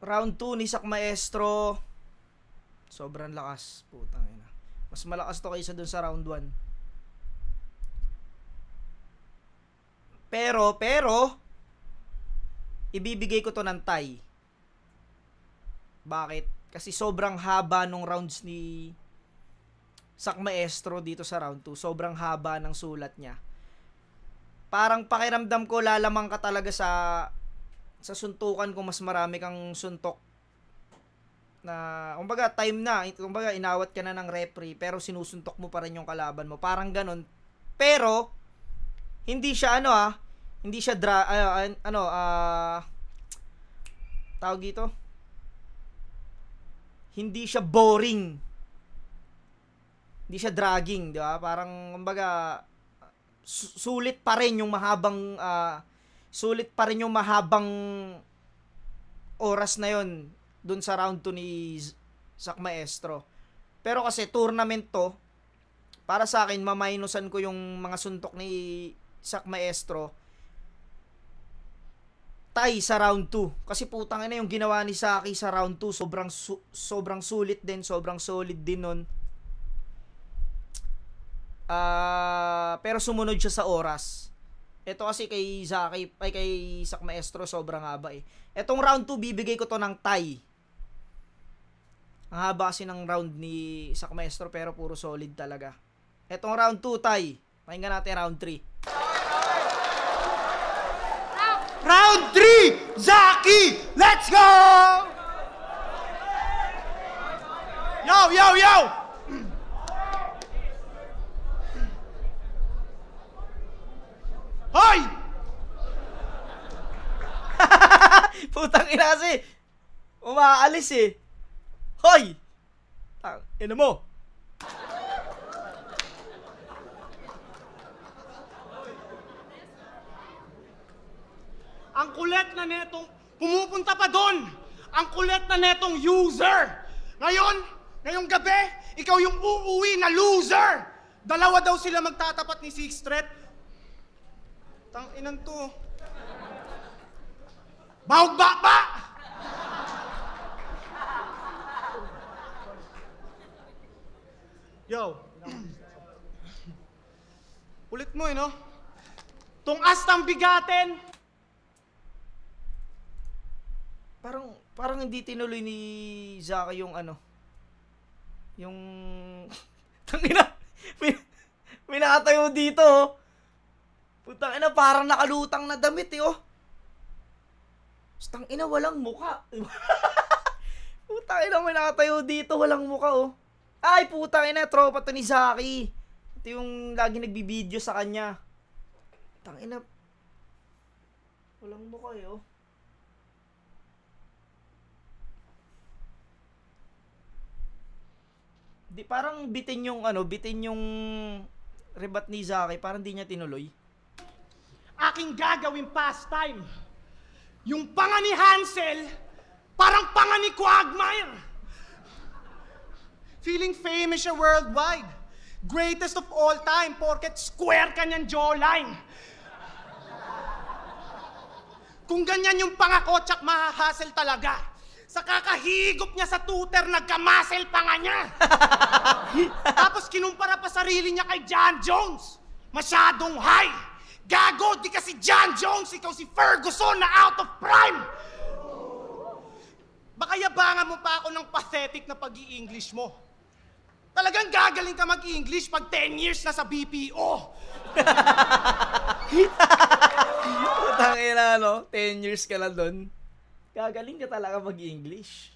[SPEAKER 1] Round 2 ni Sak Maestro. Sobrang lakas. Putang ina. Mas malakas to kaysa dun sa round 1. Pero, ibibigay ko to ng tie. Bakit? Kasi sobrang haba nung rounds ni Sak Maestro dito sa round 2. Sobrang haba ng sulat niya. Parang pakiramdam ko lalamang ka talaga sa suntukan kung mas marami kang suntok na kumbaga time na, kumbaga inawat ka na ng referee pero sinusuntok mo pa rin yung kalaban mo. Parang ganun. Pero hindi siya hindi siya tawag dito. Hindi siya boring. Hindi siya dragging, di ba? Parang kumbaga sulit pa rin yung mahabang oras na yon dun sa round 2 ni Sak Maestro. Pero kasi tournament to, para sa akin maminusan ko yung mga suntok ni Sak Maestro. Tie sa round 2 kasi putang ina yung ginawa ni Saki sa round 2 sobrang sulit din, sobrang solid din nun. Pero sumunod siya sa oras. Ito kasi kay Sak Maestro sobrang haba eh. Etong round 2 bibigay ko to ng tie. Ang haba kasi ng round ni Sak Maestro pero puro solid talaga. Etong round 2 tie. Pakinggan natin round 3.
[SPEAKER 2] Round 3! Zaki! Let's go!
[SPEAKER 1] Umaalis eh. Hoy! Ina mo.
[SPEAKER 2] Ang kulit na netong pumupunta pa doon. Ang kulit na netong user. Ngayong gabi, ikaw yung uuwi na loser. Dalawa daw sila magtatapat ni Sixth Street. Tang-inan to. Bahog ba? Yo. Ulit mo no? Tung astang bigatin.
[SPEAKER 1] Parang hindi tinuloy ni Zaka yung yung tangina, may nakatayo dito oh. Putang ina, parang nakalutang na damit eh oh. Tangina, walang muka. Putang ina, may nakatayo dito, walang muka oh. Ay putang ina, tropa to ni Zaki. Ito yung lagi nagbibideo sa kanya. Tangina, walang muka eh oh. Di parang bitin yung rebat ni Zaki, parang di niya tinuloy.
[SPEAKER 2] Aking gagawin pastime. Yung panga ni Hansel, parang panga ni Quagmire. Feeling famous siya worldwide. Greatest of all time, porket square kanyang jawline. Kung ganyan yung panga ko, tsak mahahasel talaga. Sa kakahigop niya sa tutor, nagkamasel pa nga niya. Tapos kinumpara pa sarili niya kay John Jones. Masyadong high. Gago, di kasi John Jones, ikaw si Ferguson na out of prime. Baka yabangan mo pa ako ng pathetic na pag-i-English mo. Talagang gagaling ka mag-English pag 10 years na sa BPO.
[SPEAKER 1] Tangina, no? 10 years ka na doon. Gagaling ka talaga mag-English.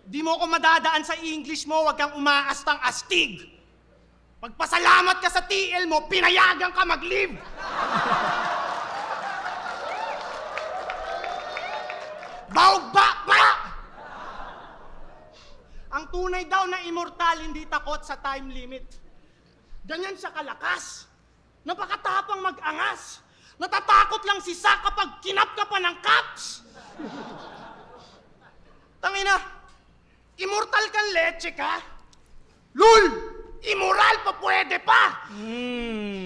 [SPEAKER 2] Di mo ako madadaan sa English mo, wag kang umaastang astig. Pagpasalamat ka sa TL mo, pinayagan ka mag-leave. Bahog ba? Ang tunay daw na immortal hindi takot sa time limit. Ganyan siya kalakas. Napakatapang mag-angas. Natatakot lang si Zack kapag kinap ka pa ng caps. Tangina, immortal kang leche ka? Lul! Immoral pa pwede pa!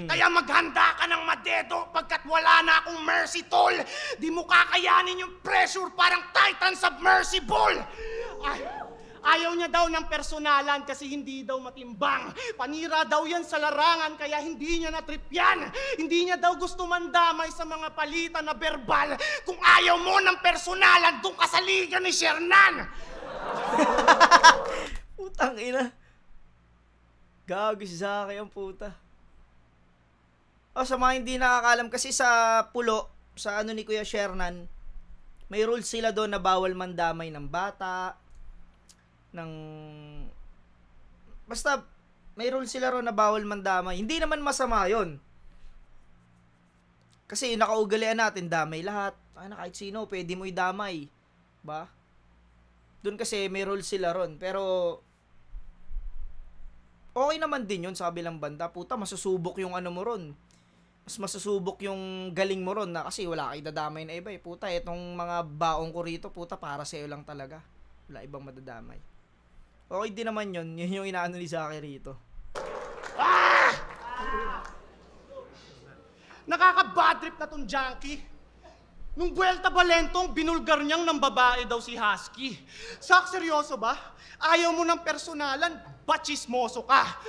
[SPEAKER 2] Kaya maghanda ka ng madedo pagkat wala na akong mercy toll. Di mo kakayanin yung pressure parang Titan submersible. Ayaw niya daw ng personalan kasi hindi daw matimbang. Panira daw yan sa larangan kaya hindi niya na-trip yan. Hindi niya daw gusto mandamay sa mga palitan na verbal. Kung ayaw mo ng personalan, doon ka sa liga ni Shernan.
[SPEAKER 1] Putang ina. Gago si Zaki ang puta. Sa mga hindi nakakalam, kasi sa pulo, sa ni Kuya Shernan, may rules sila doon na bawal mandamay ng bata, basta may rule sila ron na bawal mandamay. Hindi naman masama yon. Kasi nakaugalian natin, damay lahat. Kahit sino, pwede mo idamay. Ba? Doon kasi may rule sila ron. Pero okay naman din yun sa kabilang banda. Puta, masusubok yung mo ron. Mas masusubok yung galing mo ron na kasi wala kayo dadamay na iba eh. Puta, itong mga baong ko rito, puta, para sa'yo lang talaga. Wala ibang madadamay. Okay din naman yun. Yun yung inaano ni Zaki rito.
[SPEAKER 2] Nakaka-bad trip na tong junkie. Nung Buelta Balentong, binulgar niyang ng babae daw si Husky. Sak, seryoso ba? Ayaw mo ng personalan, bachismoso ka.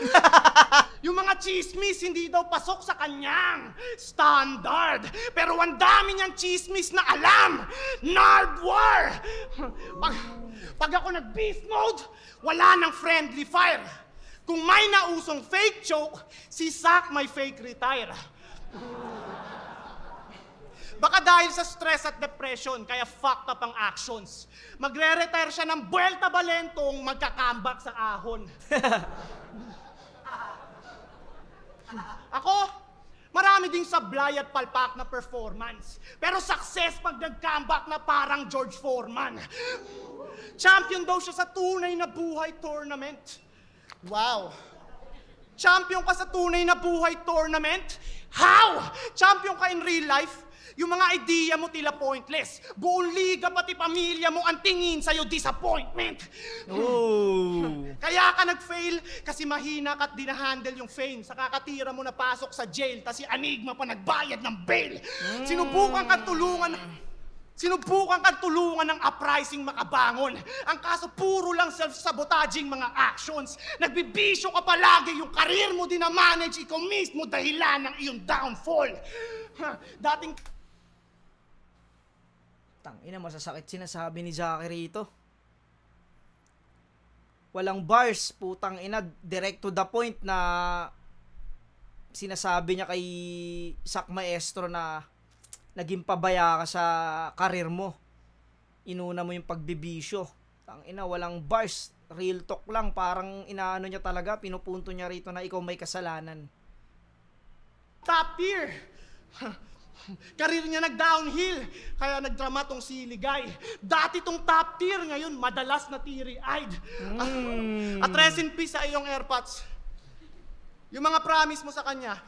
[SPEAKER 2] Yung mga chismis, hindi daw pasok sa kanyang standard. Pero ang dami niyang chismis na alam. Nardwar! Pag ako nag-beast mode, wala nang friendly fire. Kung may nausong fake joke, si Zack may fake retire. Baka dahil sa stress at depression, kaya fucked up ang actions. Magre-retire siya ng Buelta Balentong, magka-comeback sa ahon. Ako, Marami ding sablay at palpak na performance. Pero success pag nag-comeback na parang George Foreman. Champion daw siya sa tunay na buhay tournament. Wow! Champion ka sa tunay na buhay tournament? How? Champion ka in real life? Yung mga idea mo tila pointless. Buong liga pati pamilya mo ang tingin sa'yo disappointment.
[SPEAKER 1] Oh.
[SPEAKER 2] Kaya ka nag-fail kasi mahina ka at dinahandle yung fame. Sa kakatira mo na pasok sa jail tas si Enigma pa nagbayad ng bail. Sinubukan kang tulungan ng uprising makabangon. Ang kaso puro lang self-sabotaging mga actions. Nagbibisyo ka palagi, yung karir mo din na manage, ikaw mismo dahilan ng iyong downfall. Dating
[SPEAKER 1] Tangina, masasakit sinasabi ni Zaki rito. Walang bars, putang ina, direct to the point na sinasabi niya kay Sak Maestro na naging pabaya ka sa karir mo. Inuna mo yung pagbibisyo. Tangina, walang bars, real talk lang, parang inaano niya talaga, pinupunto niya rito na ikaw may kasalanan.
[SPEAKER 2] top tier. Karir niya nag-downhill, kaya nagdrama tong si Ligay. Dati tong top tier, ngayon madalas na teary-eyed. At rest in peace sa iyong AirPods. Yung mga promise mo sa kanya,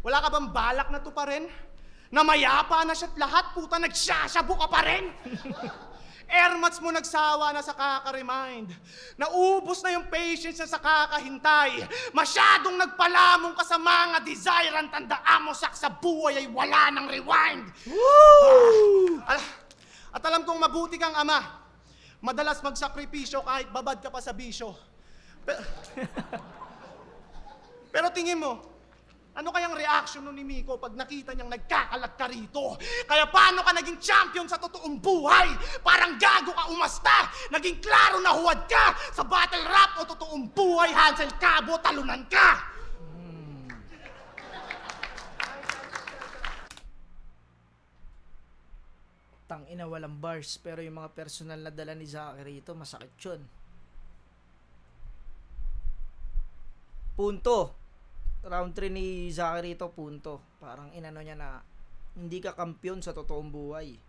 [SPEAKER 2] wala ka bang balak na to pa rin? Na mayapa na siya't lahat, puta, nagsasabo ka pa rin? Airmats mo nagsawa na sa kaka-remind. Naubos na yung patience na sa kakahintay. Masyadong nagpalamong ka sa mga desire. Ang tandaan mo sa buhay ay wala ng rewind. At alam kong mabuti kang ama. Madalas magsakripisyo kahit babad ka pa sa bisyo. Pero tingin mo, ano kayang reaction nun ni Miko pag nakita niyang nagkakalat ka rito? Kaya paano ka naging champion sa totoong buhay? Parang gago ka umasta! Naging klaro na huwad ka! Sa battle rap o totoong buhay, Hansel Cabo, talunan ka!
[SPEAKER 1] Tangina, walang bars, pero yung mga personal na dala ni Zaki rito, masakit yun. Punto. Round 3 ni Zaki rito, punto. Parang inano niya na hindi ka kampiyon sa totoong buhay.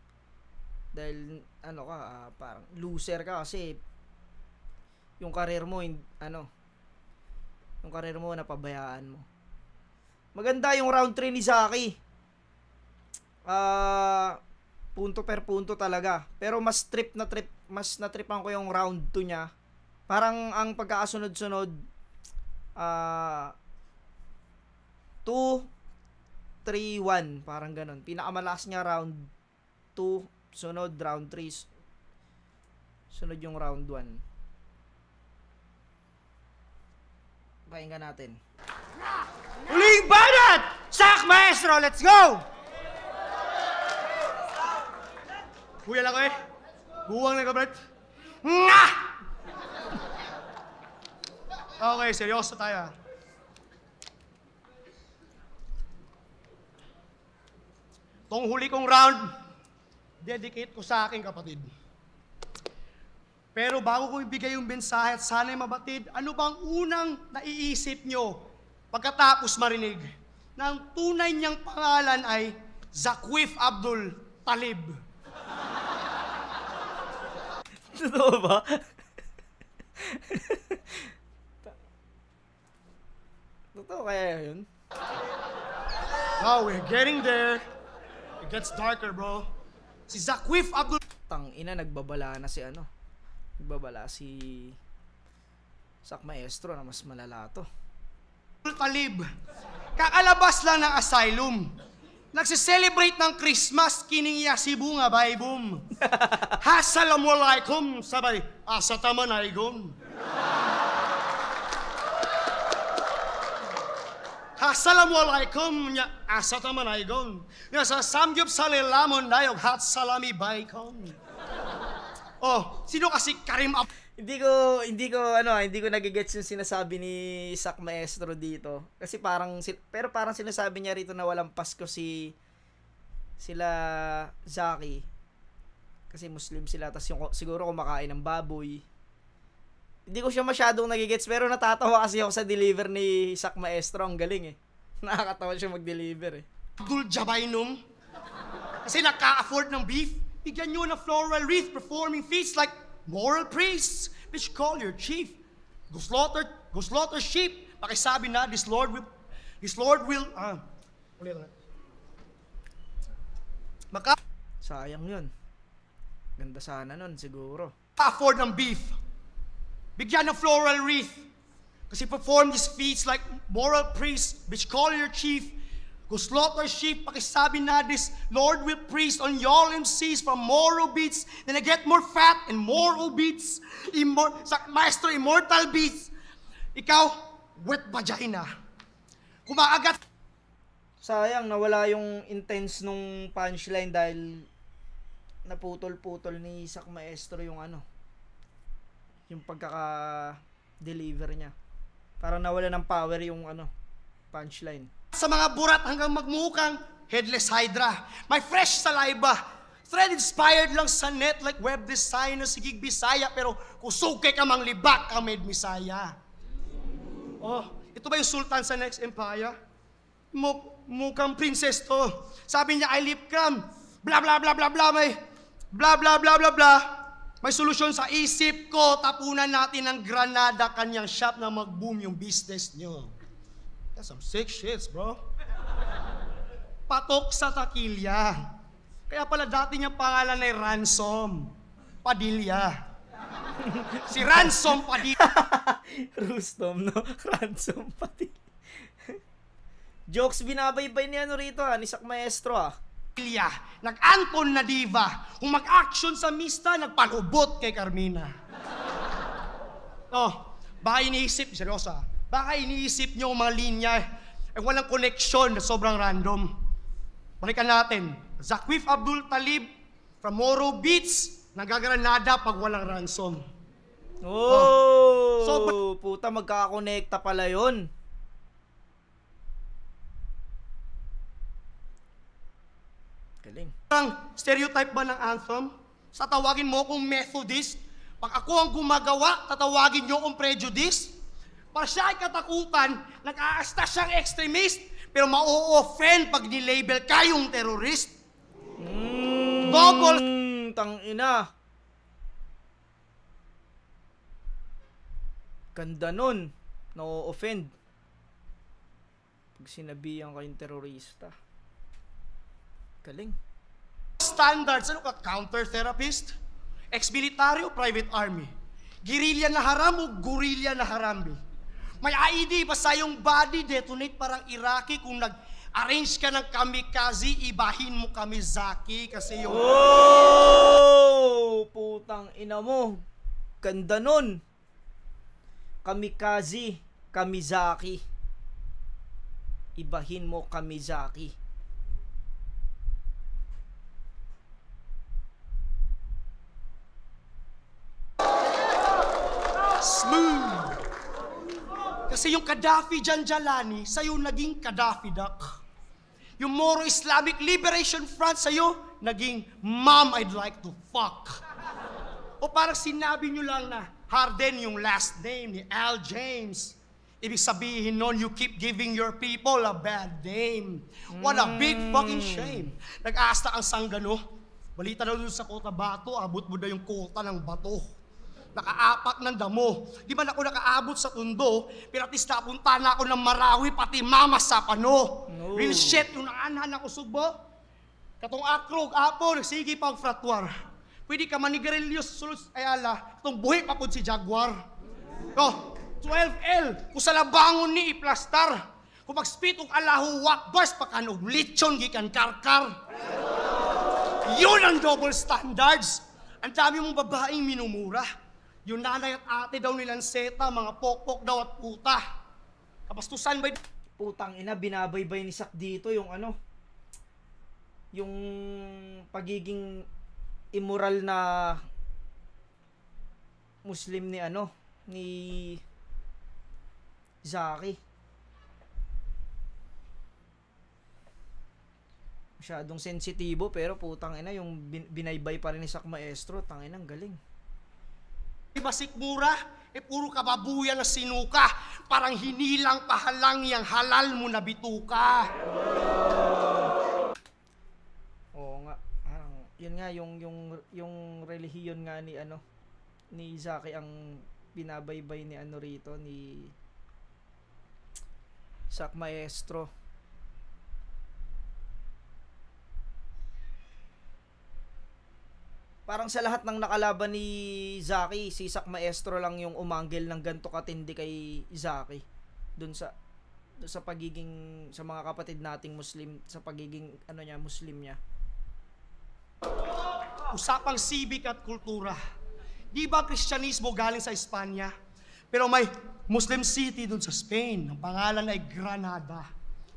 [SPEAKER 1] Dahil ano ka, parang loser ka kasi yung karir mo, yung karir mo napabayaan mo. Maganda yung round 3 ni Zaki. Punto per punto talaga. Pero mas natripan ko yung round 2 niya. Parang ang pagkakasunod-sunod 2, 3, 1, parang ganun. Pinakamalakas niya round 2, sunod round 3, sunod yung round 1. Pakinggan natin.
[SPEAKER 2] Huling banat! Sak Maestro, let's go! Kuya lang eh. Buwang na kabret. Nga! Okay, seryoso tayo. Tong huli kong round, dedicate ko sa aking kapatid. Pero bago ko ibigay yung mensahe at sana'y mabatid, ano bang unang naiisip nyo pagkatapos marinig na ang tunay niyang pangalan ay Zakwif Abdul Talib?
[SPEAKER 1] Totoo ba? Totoo kaya yun?
[SPEAKER 2] Wow, we're getting there. It gets darker, bro. Si Zakwif Abdul...
[SPEAKER 1] Tangina, nagbabala na si Nagbabala si Sak Maestro na mas malala to.
[SPEAKER 2] Talib. Kakalabas lang ng asylum. Nagsiselebrate ng Christmas, kiningya si Bunga Baybum. Assalamualaikum, sabay, asatamanaygon. Assalamualaikum, nya asatamanaygon. Nya sa samgyup sa lilamon dayog hat salami baykon. Oh, sino kasi Karim Ab...
[SPEAKER 1] Hindi ko nagigets yung sinasabi ni Sak Maestro dito. Kasi parang sinasabi niya rito na walang Pasko sila Zaki. Kasi Muslim sila, tas siguro kumakain ng baboy. Hindi ko siya masyadong nagigets, pero natatawa kasi ako sa deliver ni Sak Maestro, ang galing eh. Nakakatawa siya mag-deliver eh.
[SPEAKER 2] Abdul Jabainum. Kasi naka-afford ng beef. Bigyan nyo ng floral wreath performing feats like moral priests, which call your chief. Go slaughter sheep. Pakisabi na, this Lord will, ulit.
[SPEAKER 1] Sayang yun. Ganda sana nun, siguro.
[SPEAKER 2] Afford ng beef. Bigyan ng floral wreath. Kasi perform these feats like moral priests, which call your chief. Go slaughter sheep, pakisabi na this Lord will priest on y'all MCs from moral beats. Then I get more fat and moral beats. Maestro immortal beats. Ikaw, wet vagina. Kumaagat.
[SPEAKER 1] Sayang, nawala yung intense nung punchline dahil naputol-putol ni Isaac Maestro yung yung pagkaka-deliver niya. Parang nawala ng power yung punchline.
[SPEAKER 2] Sa mga burat hanggang magmukang headless hydra. My fresh saliva, thread inspired lang sa net like web design na sigig Bisaya, pero kusuke ka mang libak ka made Misaya. Oh, ito ba yung sultan sa next empire? Mukhang princess to. Sabi niya, I lip cram. Bla bla bla bla bla, may bla bla bla bla bla. May solusyon sa isip ko. Tapunan natin ng Granada kanyang shop na mag-boom yung business niyo. That's some sick shits, bro. Patok sa takilya. Kaya pala dati niyang pangalan ay Ransom Padilla. Si Ransom Padilla.
[SPEAKER 1] Rustom, no? Ransom Padilla. Jokes binabaybay ni rito ni Isaac Maestro
[SPEAKER 2] Nag-Anton na diva. Kung mag-action sa mista, nagpalubot kay Carmina. Oh, baka iniisip, seryosa. Baka iniisip nyo mga linya walang koneksyon na sobrang random. Balikan natin. Zakwif Abdul Talib from Moro Beats, nagagranada pag walang ransom.
[SPEAKER 1] Puta, magkakakonekta pala yun. Galing.
[SPEAKER 2] Stereotype ba ng anthem? Sa tawagin mo akong Methodist, pag ako ang gumagawa, tatawagin nyo akong prejudice? Para siya ay katakutan, nag-aasta siyang extremist, pero ma-o-offend pag nilabel kayong terrorist. Double.
[SPEAKER 1] Tangina. Ganda nun. Na-o-offend. Pag sinabihan kayong terorista. Galing.
[SPEAKER 2] Standards, ano ka? Counter-therapist? Ex-military o private army? Guerrilla na haram o gorilla na harambi? May IED pa sa yung body, detonate parang Iraqi. Kung nag-arrange ka ng kamikaze, ibahin mo Kamizaki kasi yung...
[SPEAKER 1] Putang ina mo. Ganda nun. Kamikaze, Kamizaki. Ibahin mo Kamizaki.
[SPEAKER 2] Smooth. Kasi yung Gaddafi Janjalani, sa'yo naging Gaddafi Duck. Yung Moro Islamic Liberation Front sa'yo, naging Mom I'd like to fuck. O parang sinabi nyo lang na Harden yung last name ni Al James. Ibig sabihin nun, you keep giving your people a bad name. What a big fucking shame. Nag-aasta ang sanggano. Balita daw dun sa Cotabato, abot mo na yung kota ng bato. Nakaapak ng damo. Di ba ako nakaabot sa tundo, pero at least napunta na ako ng Marawi, pati mama sa pano. No. Real shit, yung naanhan ako sugbo. Katong akrog, apo, sige pang fratwar. Pwede ka manigarillos, sulod, ayala, itong buhi pa po si Jaguar. Oh, 12L, kung sa labangon ni iplastar. Kung mag-spit og Allahu Akbar, pakanog lechon gikan karkar. Yun ang double standards. Ang dami mong babaeng minumura. Yung nanay at ate daw nilang seta, mga pokpok daw at puta. Kapastusan ba?
[SPEAKER 1] Putang ina, binabaybay ni Sak dito yung yung pagiging immoral na Muslim ni Zaki. Masyadong sensitibo pero putang ina yung binaybay pa rin ni Sak Maestro, tangina ang galing.
[SPEAKER 2] Basik mura, puro kababuyan na sinuka. Parang hinilang pahalang yang halal mo na bituka.
[SPEAKER 1] Oo nga. Yun nga, yung relihiyon nga ni Zaki ang binabaybay ni rito, ni Sak Maestro. Parang sa lahat ng nakalaban ni Zaki, si Sak Maestro lang yung umanggel ng ganto katindi kay Zaki. Dun sa pagiging, sa mga kapatid nating Muslim, sa pagiging Muslim niya.
[SPEAKER 2] Usapang civic at kultura. Di ba Kristyanismo galing sa Espanya? Pero may Muslim city dun sa Spain. Ang pangalan ay Granada.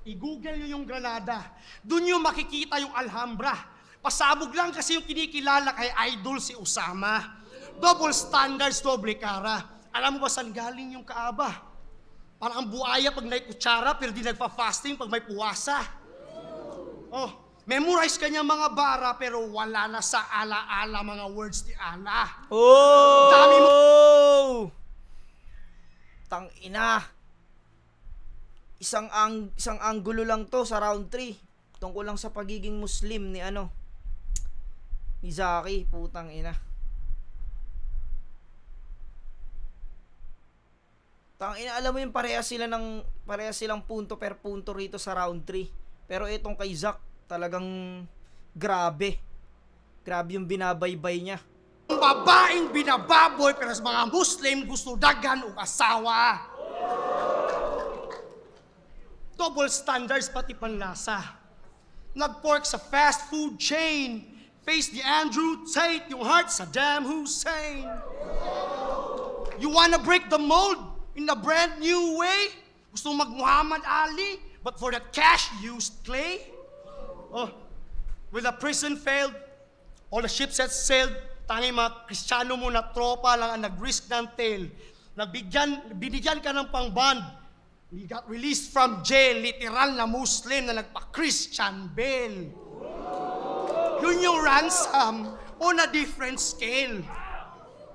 [SPEAKER 2] I-google nyo yung Granada. Dun nyo makikita yung Alhambra. Pasabog lang kasi yung kinikilala kay idol si Osama. Double standards, doble kara. Alam mo ba saan galing yung Kaaba? Parang ang buhaya pag naikutsara pero di nagpa-fasting pag may puwasa. Oh, memorize ka niya mga bara pero wala na sa ala-ala mga words ni Allah.
[SPEAKER 1] Oh!
[SPEAKER 2] Dami mo.
[SPEAKER 1] Tangina. Isang anggulo lang to sa round 3. Tungkol lang sa pagiging Muslim ni ni Zaki, putang ina. Tangina, alam mo yung parehas silang punto per punto rito sa round 3. Pero itong kay Zak, talagang grabe. Grabe yung binabaybay niya.
[SPEAKER 2] Ang babaeng binababoy pero sa mga Muslim gusto dagan o asawa. Double standards pati panlasa. Nag-pork sa fast food chain. Face the Andrew Tate, yung heart Saddam Hussein. You wanna break the mold in a brand new way? Gusto mag Muhammad Ali, but for that cash used clay? Oh, with the prison failed, all the ships had sailed, tanging mga Kristiyano mo na tropa lang ang nag-risk ng tail. Binigyan ka ng pang-bond. We got released from jail, literal na Muslim na nagpa-Christian bail. Yun yung ransom on a different scale.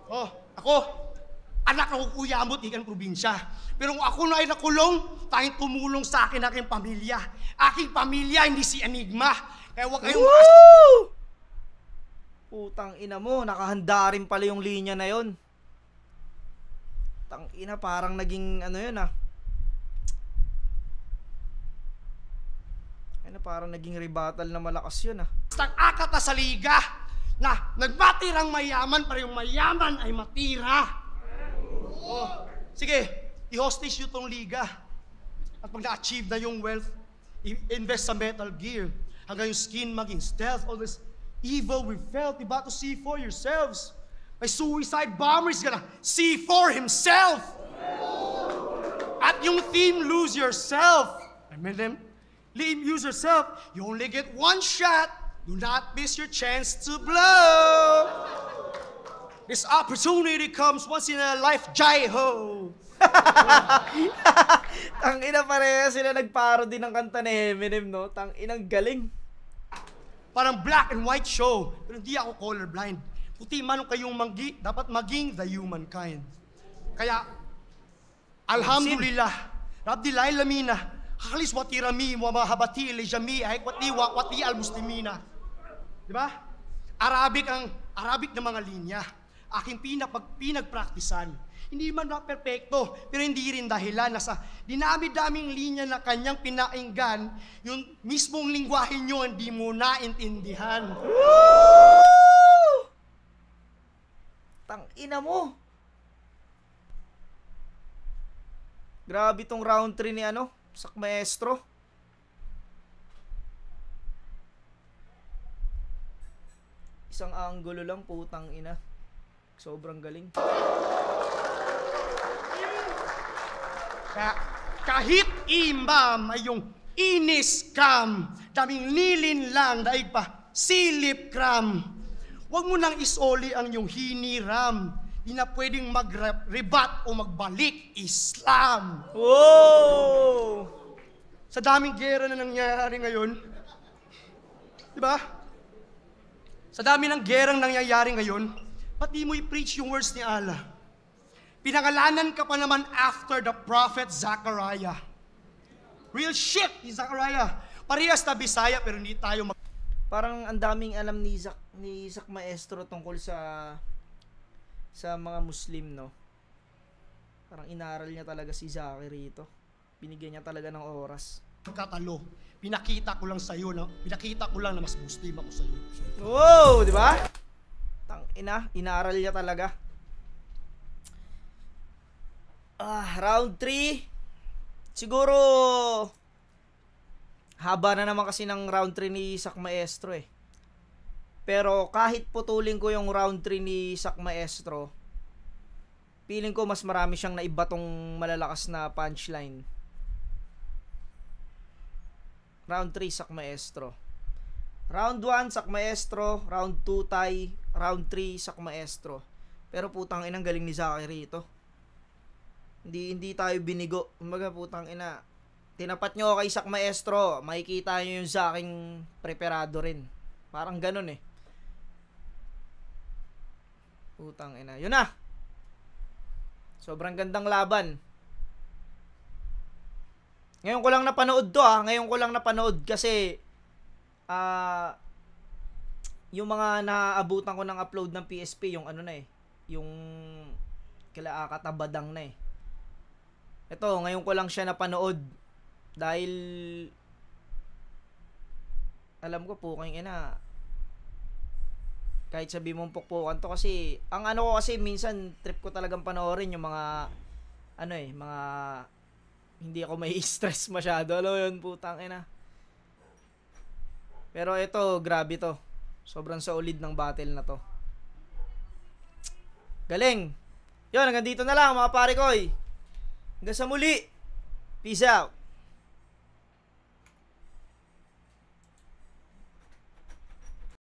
[SPEAKER 2] Oh, ako, anak ng kukuyamot, ikan probinsya. Pero kung ako na ay nakulong, tanging tumulong sa akin aking pamilya. Aking pamilya, hindi si Enigma. Kaya huwag kayong
[SPEAKER 1] Putang ina mo, nakahanda rin pala yung linya na yon. Tang ina, parang naging parang naging rebuttal na malakas yun
[SPEAKER 2] Akat na sa liga na nagmatirang mayaman para yung mayaman ay matira. Oh, sige, i-hostage nyo tong liga. At pag na-achieve na yung wealth, invest sa Metal Gear. Hanggang yung skin maging stealth. All this evil we felt, diba, to see for yourselves. May suicide bomber is gonna see for himself. At yung theme, lose yourself. Use yourself. You only get one shot. Do not miss your chance to blow. This opportunity comes once in a life, jai-ho.
[SPEAKER 1] Tangina, pareha sila nagparody ng kanta ni Eminem, no? Tanginang galing.
[SPEAKER 2] Parang black and white show. Pero hindi ako colorblind. Puti man kayong manggi, dapat maging the humankind. Kaya, alhamdulillah, Rabdilay lamina. Halis wati rami, wamahabati, lejami, ay wati al-muslimina. Diba? Arabic na mga linya. Aking pinagpraktisan. Hindi man na perfecto, pero hindi rin dahilan na sa dinami-daming linya na kanyang pinainggan, yung mismong lingwahe nyo hindi mo naintindihan.
[SPEAKER 1] Tangina mo. Grabe tong round 3 ni Sak Maestro. Isang anggulo lang, putang ina. Sobrang galing.
[SPEAKER 2] Kahit imam ay yung inis kam, daming nilin lang daig pa silip kram. Huwag mo nang isoli ang yung hiniram. Di na pwedeng mag-rebat o magbalik Islam.
[SPEAKER 1] Wow!
[SPEAKER 2] Sa daming gera na nangyayari ngayon, di ba? Sa dami ng gerang nangyayari ngayon, ba't di mo i-preach yung words ni Allah? Pinangalanan ka pa naman after the prophet Zachariah. Real shit ni Zachariah. Parehas na Bisaya pero hindi tayo
[SPEAKER 1] Parang ang daming alam ni Zach Maestro tungkol sa mga Muslim, no? Parang inaral niya talaga si Zachary rito. Binigyan niya talaga ng oras.
[SPEAKER 2] Katalo. Pinakita ko lang sa'yo na mas Muslim ako sa'yo.
[SPEAKER 1] Wow, di ba? Inaaral niya talaga. Round 3. Siguro haba na naman kasi ng round 3 ni Zach Maestro eh. Pero kahit putulin ko yung round 3 ni Zach Maestro, feeling ko mas marami siyang naiba tong malalakas na punchline. Round 3, Zach Maestro. Round 1, Zach Maestro. Round 2, Tay. Round 3, Zach Maestro. Pero putang inang galing ni Zachary rito. Hindi tayo binigo. Kumbaga putang ina. Tinapat nyo kay Zach Maestro. Makikita nyo yung sa aking preparado rin. Parang ganun eh. Putang ina. Yun na. Sobrang gandang laban. Ngayon ko lang napanood to Ngayon ko lang napanood kasi yung mga naaabutan ko ng upload ng PSP, yung ano na eh. Yung kila Katabadang na eh. Ito, ngayon ko lang siya napanood. Dahil alam ko po kung ina kahit sabi mong pukpukan to kasi ang ano ko kasi minsan trip ko talagang panoorin yung mga mga hindi ako may stress masyado. Alam yun, putang ina. Pero ito, grabe to. Sobrang solid ng battle na to. Galing. Yun, hanggang dito na lang mga pare koy. Hanggang sa muli. Peace out.